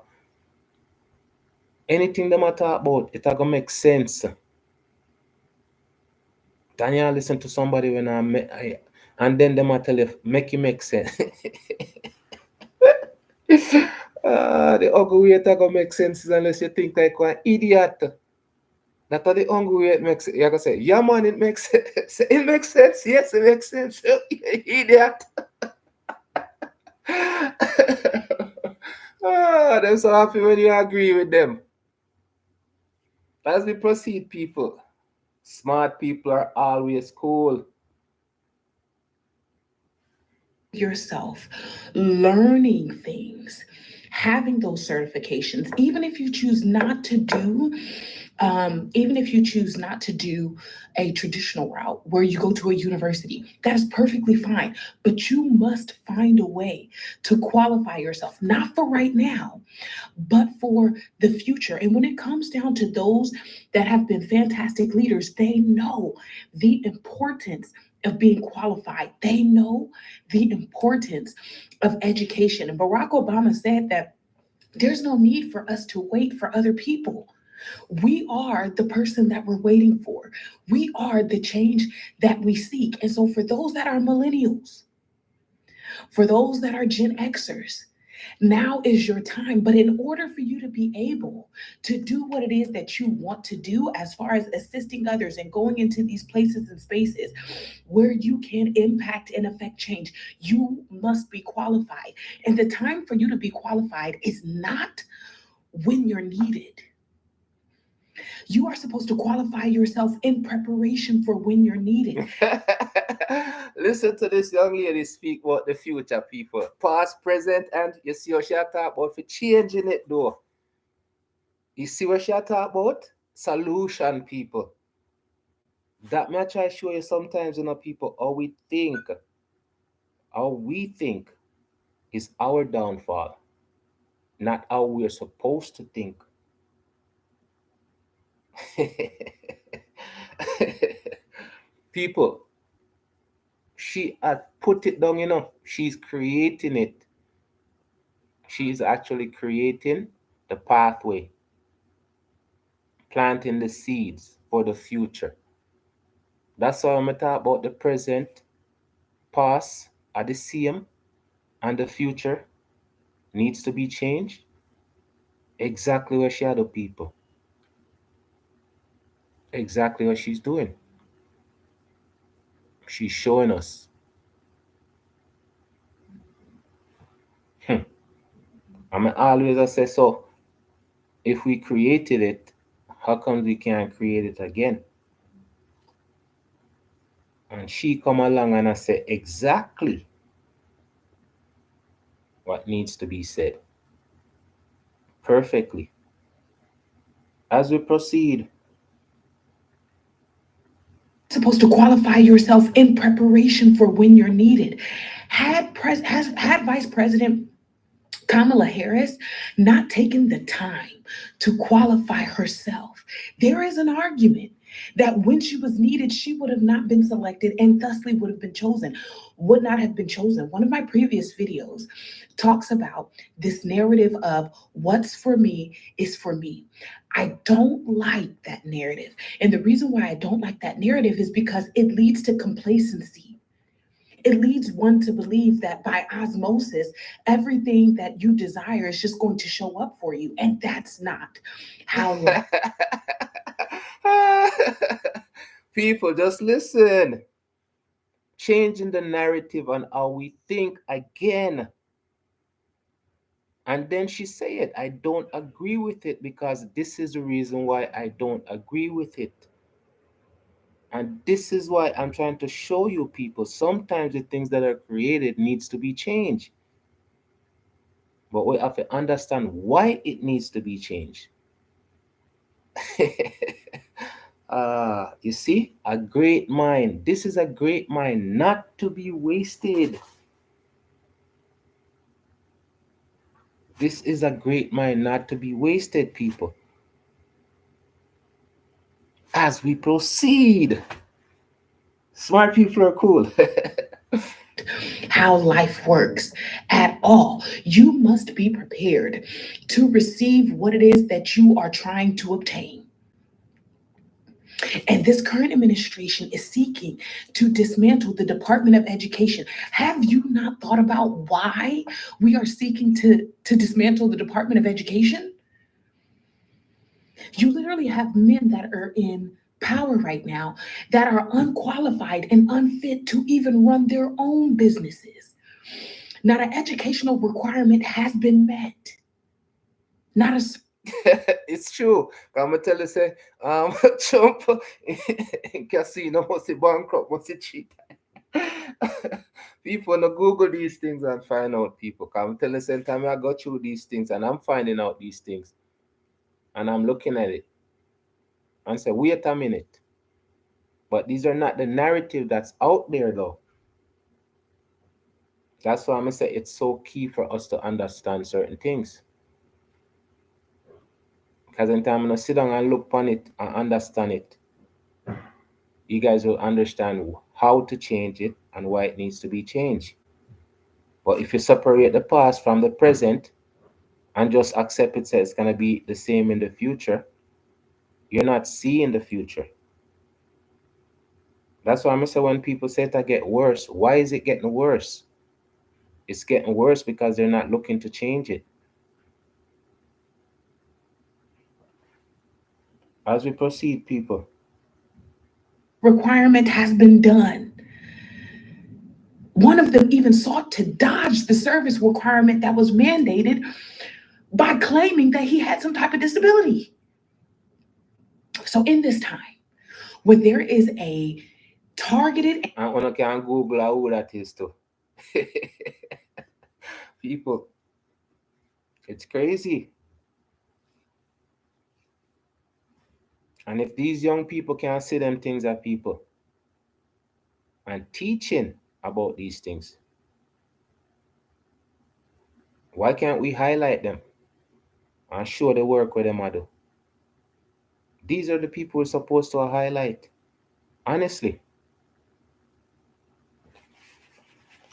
Speaker 1: anything them I talk about, it gonna make sense. Then you listen to somebody when and then them I tell you make it make sense. The ugly way it gonna make sense is unless you think like an idiot. That's the only way it makes you're gonna say, yeah man, it makes sense. It makes sense, yes, it makes sense. Idiot. They're so happy when you agree with them. As we proceed, people, smart people are always cool.
Speaker 3: Yourself, learning things, having those certifications, even if you choose not to do Even if you choose not to do a traditional route where you go to a university, that is perfectly fine. But you must find a way to qualify yourself, not for right now, but for the future. And when it comes down to those that have been fantastic leaders, they know the importance of being qualified. They know the importance of education. And Barack Obama said that there's no need for us to wait for other people. We are the person that we're waiting for. We are the change that we seek. And so, for those that are millennials, for those that are Gen Xers, now is your time. But in order for you to be able to do what it is that you want to do, as far as assisting others and going into these places and spaces where you can impact and affect change, you must be qualified. And the time for you to be qualified is not when you're needed. You are supposed to qualify yourself in preparation for when you're needed.
Speaker 1: Listen to this young lady speak about the future, people. Past, present, and you see what she talk about for changing it though. You see what she talk about? Solution, people. That may I try to show you sometimes, people, how we think is our downfall, not how we're supposed to think. People, she had put it down, she's creating it. She's actually creating the pathway, planting the seeds for the future. That's why I'm going to talk about the present, past are the same, and the future needs to be changed. Exactly what she had, people. Exactly what she's doing. She's showing us. I'm always say, so if we created it, how come we can't create it again? And she come along and I say exactly what needs to be said. Perfectly. As we proceed.
Speaker 3: Supposed to qualify yourself in preparation for when you're needed. Had Vice President Kamala Harris not taken the time to qualify herself, there is an argument that when she was needed, she would have not been selected and thusly would not have been chosen. One of my previous videos talks about this narrative of what's for me is for me. I don't like that narrative. And the reason why I don't like that narrative is because it leads to complacency. It leads one to believe that by osmosis, everything that you desire is just going to show up for you. And that's not how life.
Speaker 1: People, just listen. Changing the narrative on how we think again. And then she said, I don't agree with it because this is the reason why I don't agree with it. And this is why I'm trying to show you, people, sometimes the things that are created needs to be changed. But we have to understand why it needs to be changed. You see, a great mind. This is a great mind, not to be wasted. This is a great mind, not to be wasted, people. As we proceed, smart people are cool.
Speaker 3: How life works at all. You must be prepared to receive what it is that you are trying to obtain. And this current administration is seeking to dismantle the Department of Education. Have you not thought about why we are seeking to dismantle the Department of Education? You literally have men that are in power right now that are unqualified and unfit to even run their own businesses. Not an educational requirement has been met. Not a
Speaker 1: It's true. I'm gonna tell you, say, Trump in casino must be bankrupt, must be cheat. People no Google these things and find out, people. Come tell you, same time I go through these things and I'm finding out these things. And I'm looking at it. and say, wait a minute. But these are not the narrative that's out there though. That's why I'm gonna say it's so key for us to understand certain things. Because in time I'm gonna sit down and look on it and understand it, you guys will understand how to change it and why it needs to be changed. But if you separate the past from the present and just accept it, say it's gonna be the same in the future, you're not seeing the future. That's why I'm gonna say when people say it get worse, why is it getting worse? It's getting worse because they're not looking to change it. As we proceed, people.
Speaker 3: Requirement has been done. One of them even sought to dodge the service requirement that was mandated by claiming that he had some type of disability. So in this time, when there is a targeted
Speaker 1: And one can Google who that is too. People, it's crazy. And if these young people can't see them things at people and teaching about these things, why can't we highlight them and show the work where them do? These are the people we're supposed to highlight. Honestly.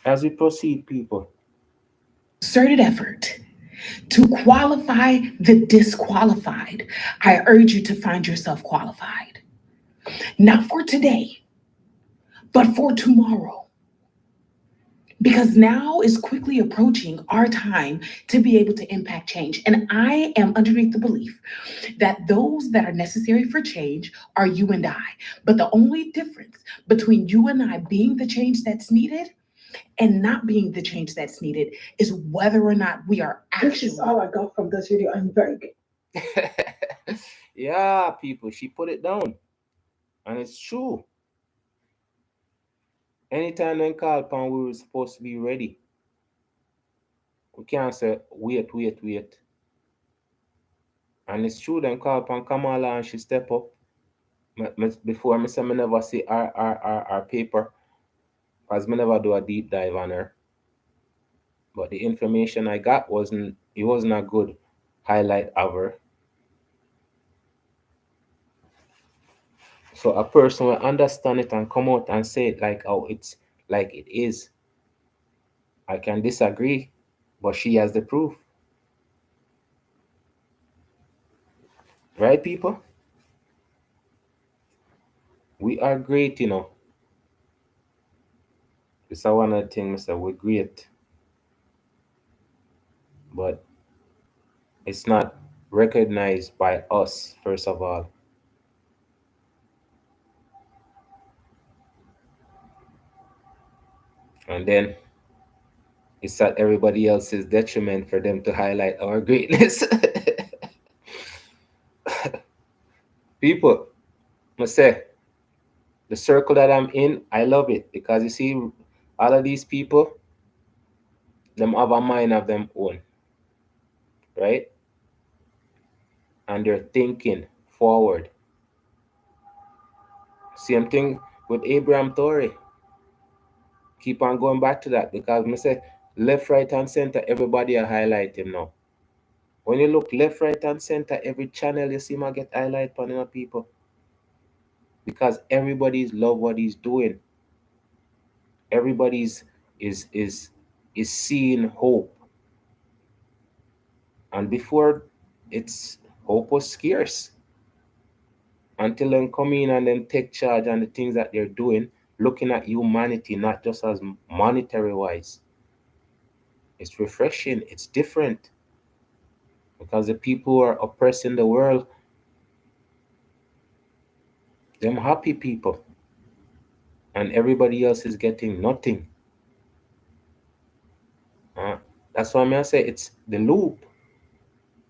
Speaker 1: As we proceed, people.
Speaker 3: concerted effort to qualify the disqualified, I urge you to find yourself qualified. Not for today, but for tomorrow. Because now is quickly approaching our time to be able to impact change. And I am underneath the belief that those that are necessary for change are you and I. But the only difference between you and I being the change that's needed and not being the change that's needed is whether or not we are
Speaker 2: This is
Speaker 3: actually.
Speaker 2: all I got from this video. I'm very good.
Speaker 1: Yeah, people, she put it down. And it's true. Anytime they call upon, we were supposed to be ready. We can't say, wait. And it's true, them call upon Kamala and she step up. Before, I say I never see our paper, because I never do a deep dive on her. But the information I got wasn't a good highlight of her. So a person will understand it and come out and say it like how it's like it is. I can disagree, but she has the proof. Right, people? We are great, you know. It's one of the things that we're great. But it's not recognized by us, first of all. And then it's at everybody else's detriment for them to highlight our greatness. People, I say, the circle that I'm in, I love it because you see, all of these people, them have a mind of them own, right? And they're thinking forward. Same thing with Abraham Tori. Keep on going back to that because I say left, right, and center, everybody will highlight him now. When you look left, right, and center, every channel you see him get highlight on people. Because everybody's love what he's doing. Everybody's is seeing hope. And before, it's hope was scarce. Until them come in and then take charge on the things that they're doing, looking at humanity not just as monetary wise. It's refreshing. It's different. Because the people who are oppressing the world, them happy people. And everybody else is getting nothing. That's why I say it's the loop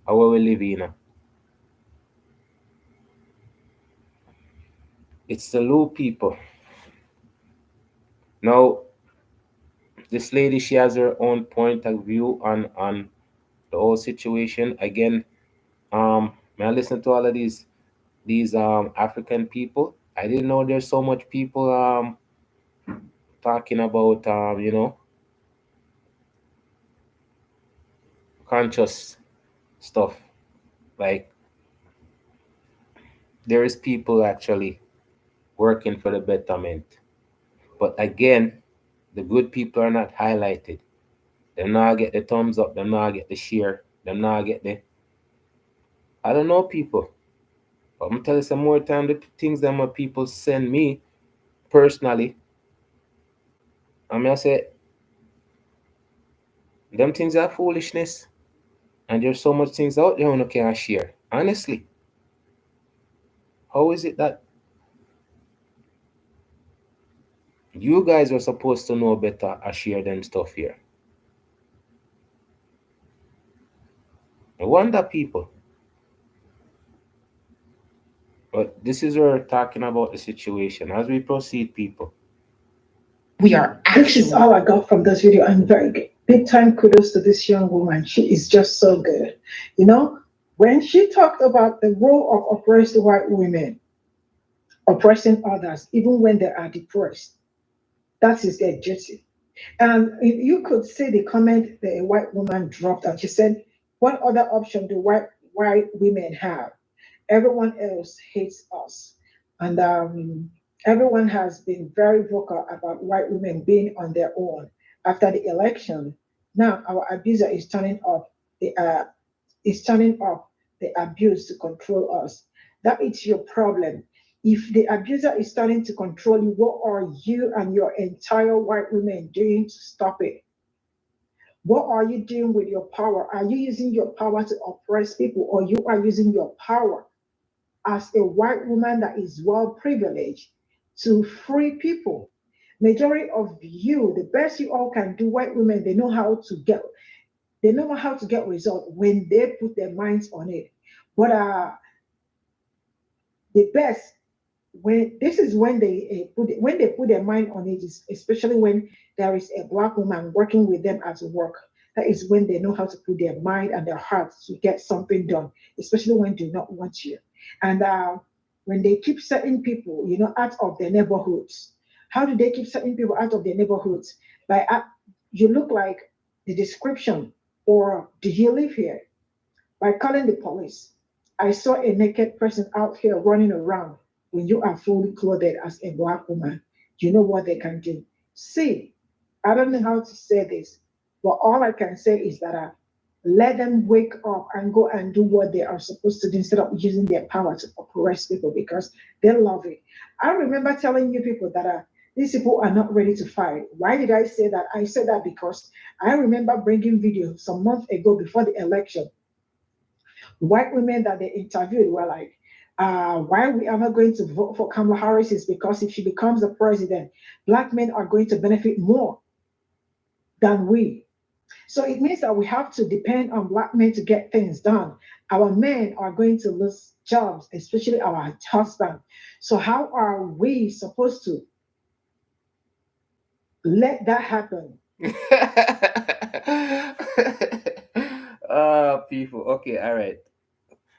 Speaker 1: how we live in. It's the loop, people. Now, this lady, she has her own point of view on the whole situation. Again, may I listen to all of these these African people. I didn't know there's so much people talking about conscious stuff. Like there is people actually working for the betterment. But again, the good people are not highlighted. Them not get the thumbs up, them not get the share, them not get the I don't know people. But I'm telling you some more time the things that my people send me personally. I say them things are foolishness. And there's so much things out there you can't share. Honestly. How is it that you guys are supposed to know better and share them stuff here? I wonder people. But this is where we're talking about the situation. As we proceed, people.
Speaker 3: We are
Speaker 2: This is
Speaker 3: actually
Speaker 2: all I got from this video, and very good. Big time kudos to this young woman. She is just so good. You know, when she talked about the role of oppressed white women oppressing others, even when they are depressed, that is their duty. And you could see the comment the white woman dropped, and she said, "What other option do white women have? Everyone else hates us." And everyone has been very vocal about white women being on their own after the election. Now our abuser is turning up the abuse to control us. That is your problem. If the abuser is starting to control you, what are you and your entire white women doing to stop it? What are you doing with your power? Are you using your power to oppress people, or you are using your power as a white woman that is well privileged to free people? Majority of you, the best you all can do, white women, they know how to get results when they put their minds on it. But the best when this is when they put their mind on it, is especially when there is a black woman working with them at work. That is when they know how to put their mind and their hearts to get something done, especially when they do not want you. And when they keep certain people, out of their neighborhoods. How do they keep certain people out of their neighborhoods? By you look like the description, or do you live here? By calling the police. I saw a naked person out here running around. When you are fully clothed as a black woman, you know what they can do. See, I don't know how to say this, but all I can say is that let them wake up and go and do what they are supposed to do instead of using their power to oppress people, because they love it. I remember telling you people that these people are not ready to fight. Why did I say that? I said that because I remember bringing videos some months ago before the election. White women that they interviewed were like, why we are not going to vote for Kamala Harris is because if she becomes the president, black men are going to benefit more than we. So it means that we have to depend on black men to get things done. Our men are going to lose jobs, especially our husbands. So how are we supposed to let that happen?
Speaker 1: People. Okay, all right.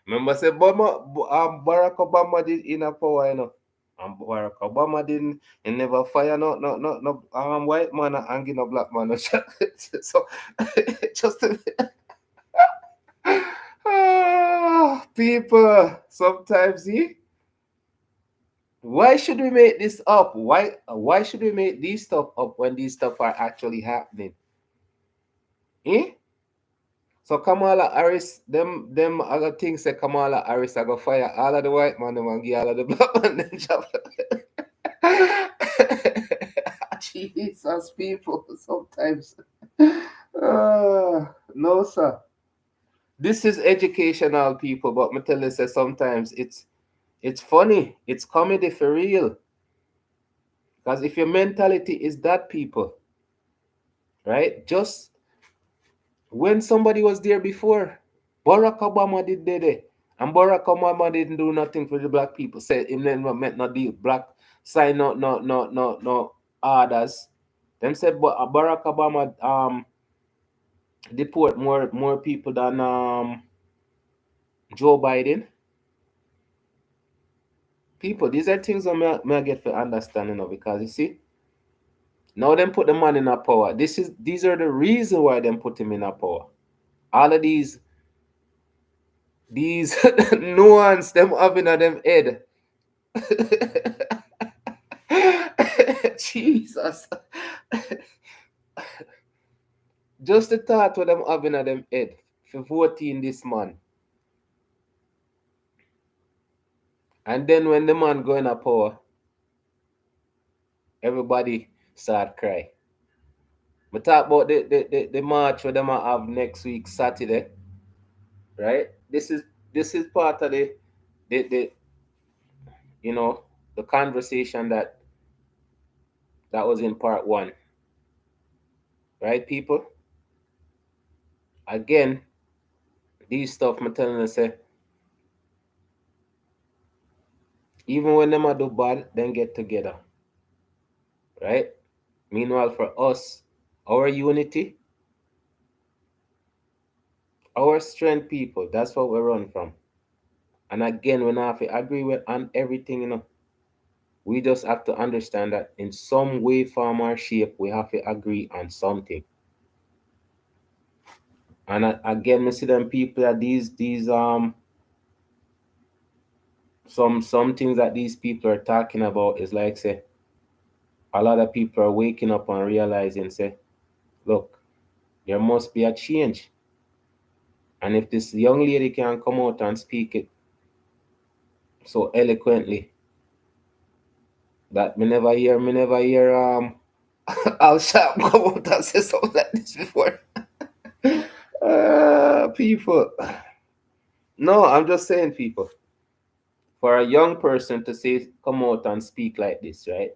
Speaker 1: Remember, say Barack Obama did in a power, And Barack Obama didn't, he never fire no white man and give no black man no shot. So just people, sometimes why should we make this up? Why should we make these stuff up when these stuff are actually happening? Eh? So Kamala Harris, them other things say Kamala Harris I go fire all of the white man them and give all of the black man them job. Jesus, people, sometimes. No, sir. This is educational, people, but me tell you, say sometimes it's funny, it's comedy for real. Because if your mentality is that, people, right? Just when somebody was there before, Barack Obama did it. And Barack Obama didn't do nothing for the black people. Said him never meant not deal black sign no orders. Them said Barack Obama deport more people than Joe Biden. People, these are things that may get for understanding of, because you see, now them put the man in a power. These are the reason why them put him in a power. All of these nuance them having on them head. Jesus. Just the thought what them having on them head for voting this man. And then when the man go in a power, everybody start cry. We talk about the march where them have next week Saturday, right? This is part of the you know the conversation that was in part one, right, people? Again, these stuff I'm telling you, say, even when them a do bad, then get together, right? Meanwhile, for us, our unity, our strength, people, that's what we run from. And again, we not have to agree with on everything. We just have to understand that in some way, form, or shape, we have to agree on something. And again, we see them people that these some things that these people are talking about is like, say, a lot of people are waking up and realizing, say, look, there must be a change. And if this young lady can come out and speak it so eloquently that me never hear Al Sharp come out and say something like this before. People. No, I'm just saying, people. For a young person to say come out and speak like this, right?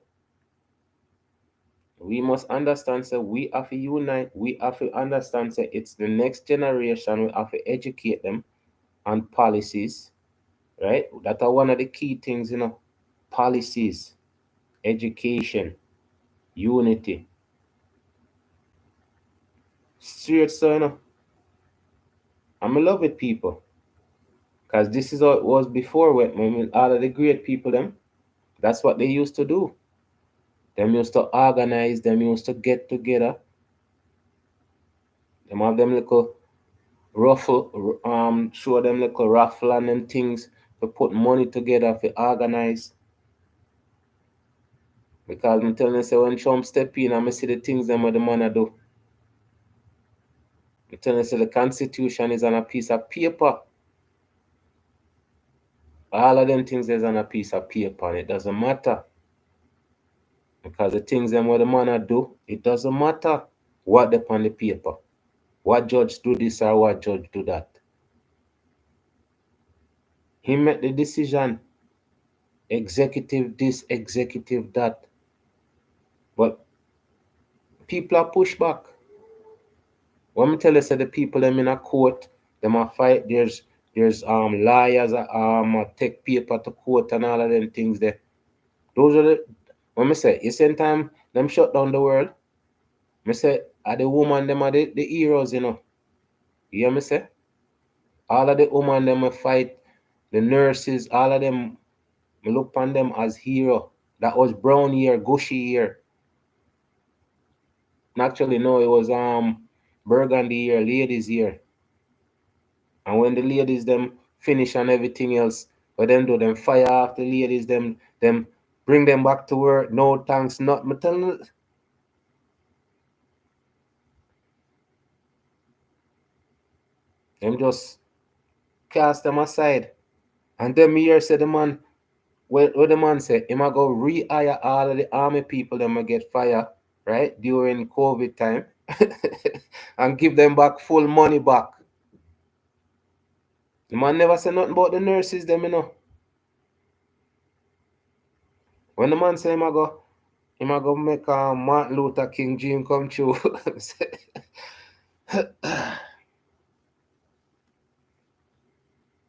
Speaker 1: We must understand, say, we have to unite. We have to understand, say, it's the next generation. We have to educate them on policies, right? That are one of the key things, policies, education, unity. Straight, so, I'm in love with people. Because this is how it was before when all of the great people, them, that's what they used to do. Them used to organize, them used to get together. Them have them little ruffle, show them little raffle and them things to put money together to organize. Because I'm telling you, say, when Trump step in, I'm see the things them what the man do. I'm telling you, say, the Constitution is on a piece of paper. All of them things is on a piece of paper, and it doesn't matter. Because the things them what the man do, it doesn't matter what they on the paper. What judge do this or what judge do that. He made the decision. Executive this, executive that. But people are push back. When me tell you, say, the people them in a court, them a fight. There's lawyers take paper to court and all of them things there. Those are the, when me say, you same time them shut down the world. Me say, are the woman them are the heroes, You hear me say? All of the woman them fight, the nurses, all of them, me look upon them as hero. That was brown year, gushy year. Actually, no, it was burgundy year, ladies year. And when the ladies them finish and everything else, but them do them fire off the ladies, them bring them back to work, no thanks, not me telling you, them just cast them aside. And then me here say the man, what the man say, him a go rehire all of the army people them a get fire, right, during COVID time, and give them back full money back. The man never say nothing about the nurses them. When the man say him a go make Martin Luther King dream come true.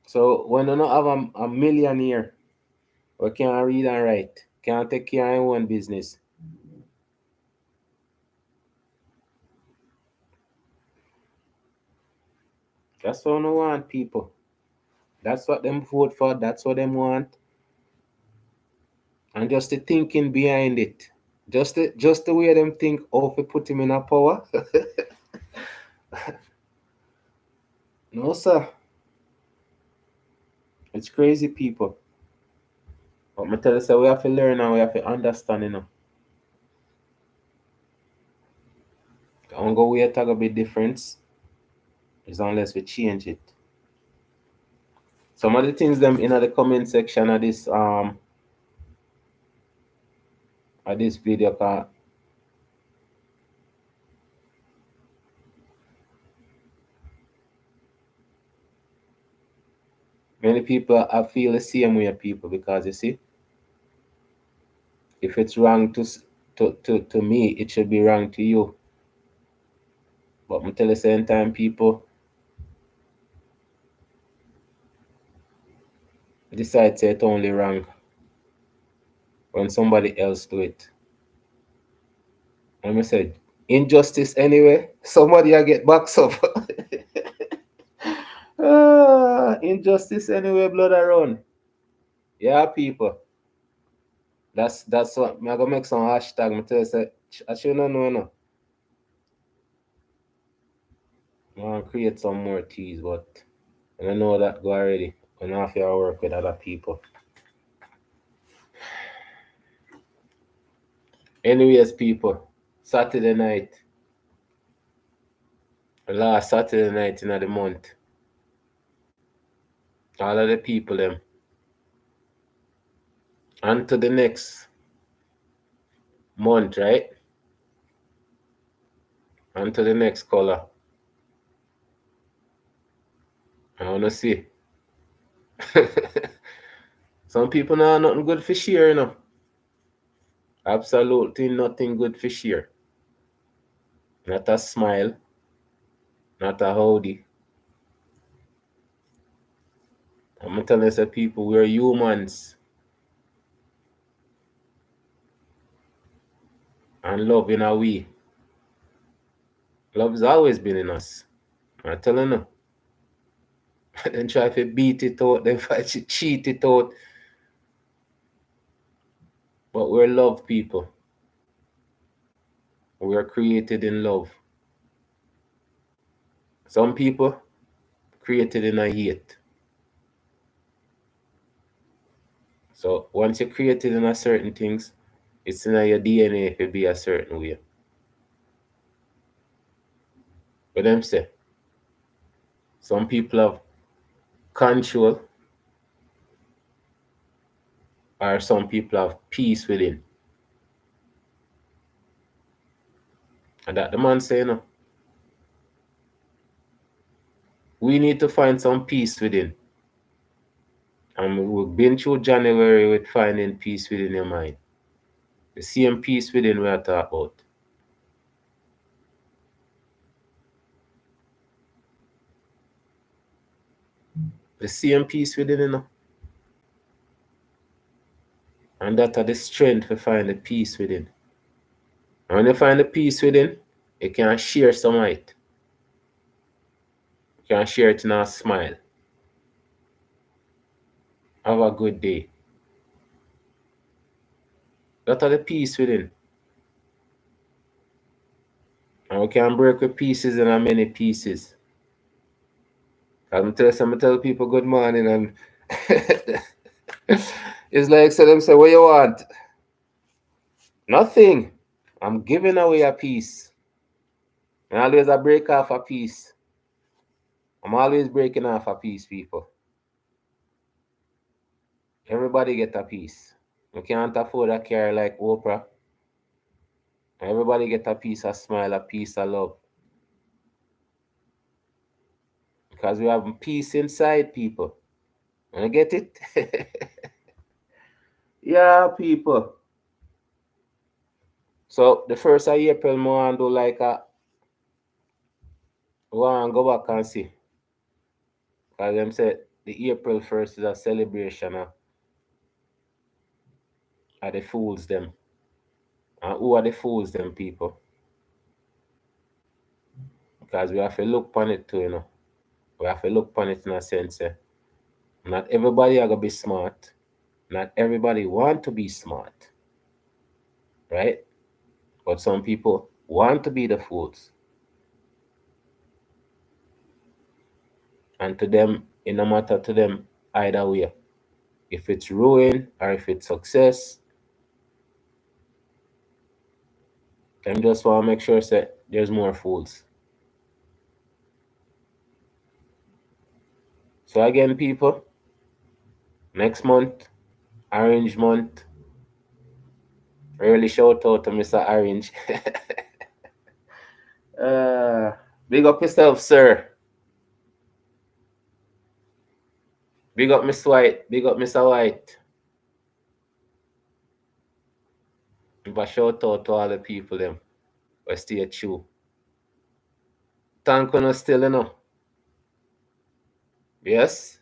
Speaker 1: So when you not have a millionaire who can't read and write, can't take care of his own business, that's what I want, people. That's what them vote for. That's what them want. And just the thinking behind it. Just the way them think how to put him in a power. No, sir. It's crazy, people. But me tell you, say we have to learn and we have to understand, you know. The only way it's gonna be different is unless we change it. Some of the things them in the comment section of this video card. Many people I feel the same way, people, because you see, if it's wrong to me, it should be wrong to you. But I tell you, same time, people decide say it's only wrong when somebody else do it. And I said, injustice anyway, somebody I get boxed up. Injustice anyway, blood around. Yeah, people. That's what I'm gonna make some hashtag. I tell you, say, I should not know, no. I want to create some more teas, but I don't know that go already. I don't have to work with other people. Anyways, people, Saturday night, the last Saturday night in the month, all of the people them, on to the next month, right? On to the next color. I want to see. Some people know nothing good for share, you know. Absolutely nothing good for share. Not a smile, not a howdy. I'm telling you, people, we're humans. And love in a way. Love's always been in us. I'm telling you. Then try to beat it out, then try to cheat it out. But we're love people. We are created in love. Some people created in a hate. So once you're created in a certain things, it's in your DNA to be a certain way. But them say, some people have control, or some people have peace within. And that the man say, no. We need to find some peace within. And we've been through January with finding peace within your mind. The same peace within we are talking about. The same peace within, you know. And that are the strength to find the peace within. And when you find the peace within, you can share some of it. You can share it in a smile. Have a good day. That are the peace within. And we can break with pieces in many pieces. I'm tell people good morning and it's like so them say, what you want? Nothing. I'm giving away a piece. And always I break off a piece. I'm always breaking off a piece, people. Everybody get a piece. You can't afford a car like Oprah. Everybody get a piece of smile, a piece of love. Because we have peace inside, people. And I get it? Yeah, people. So the first of April, I want to do like a want to go back and see. Because them said the April 1st is a celebration of the fools them. And who are the fools them, people? Because we have to look upon it too, you know. We have to look upon it in a sense. Not everybody are going to be smart. Not everybody want to be smart, right? But some people want to be the fools. And to them, it no matter to them either way. If it's ruin or if it's success, them just want to make sure that there's more fools. So again, people, next month, Orange Month. Really shout out to Mr. Orange. uh, big up yourself, sir. Big up Miss White. Big up Mr. White. But shout out to all the people them. But stay true. Thank you still, you know. Yes?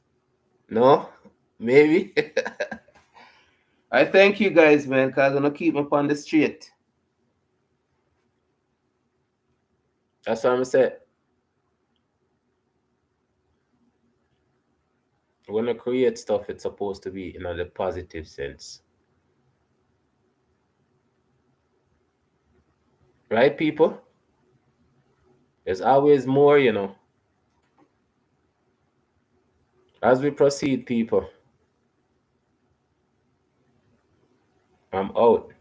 Speaker 1: No? Maybe? I thank you guys, man, because I'm going to keep me on the street. That's what I'm saying. When I create stuff, it's supposed to be in a positive sense. Right, people? There's always more, you know. As we proceed, people, I'm out.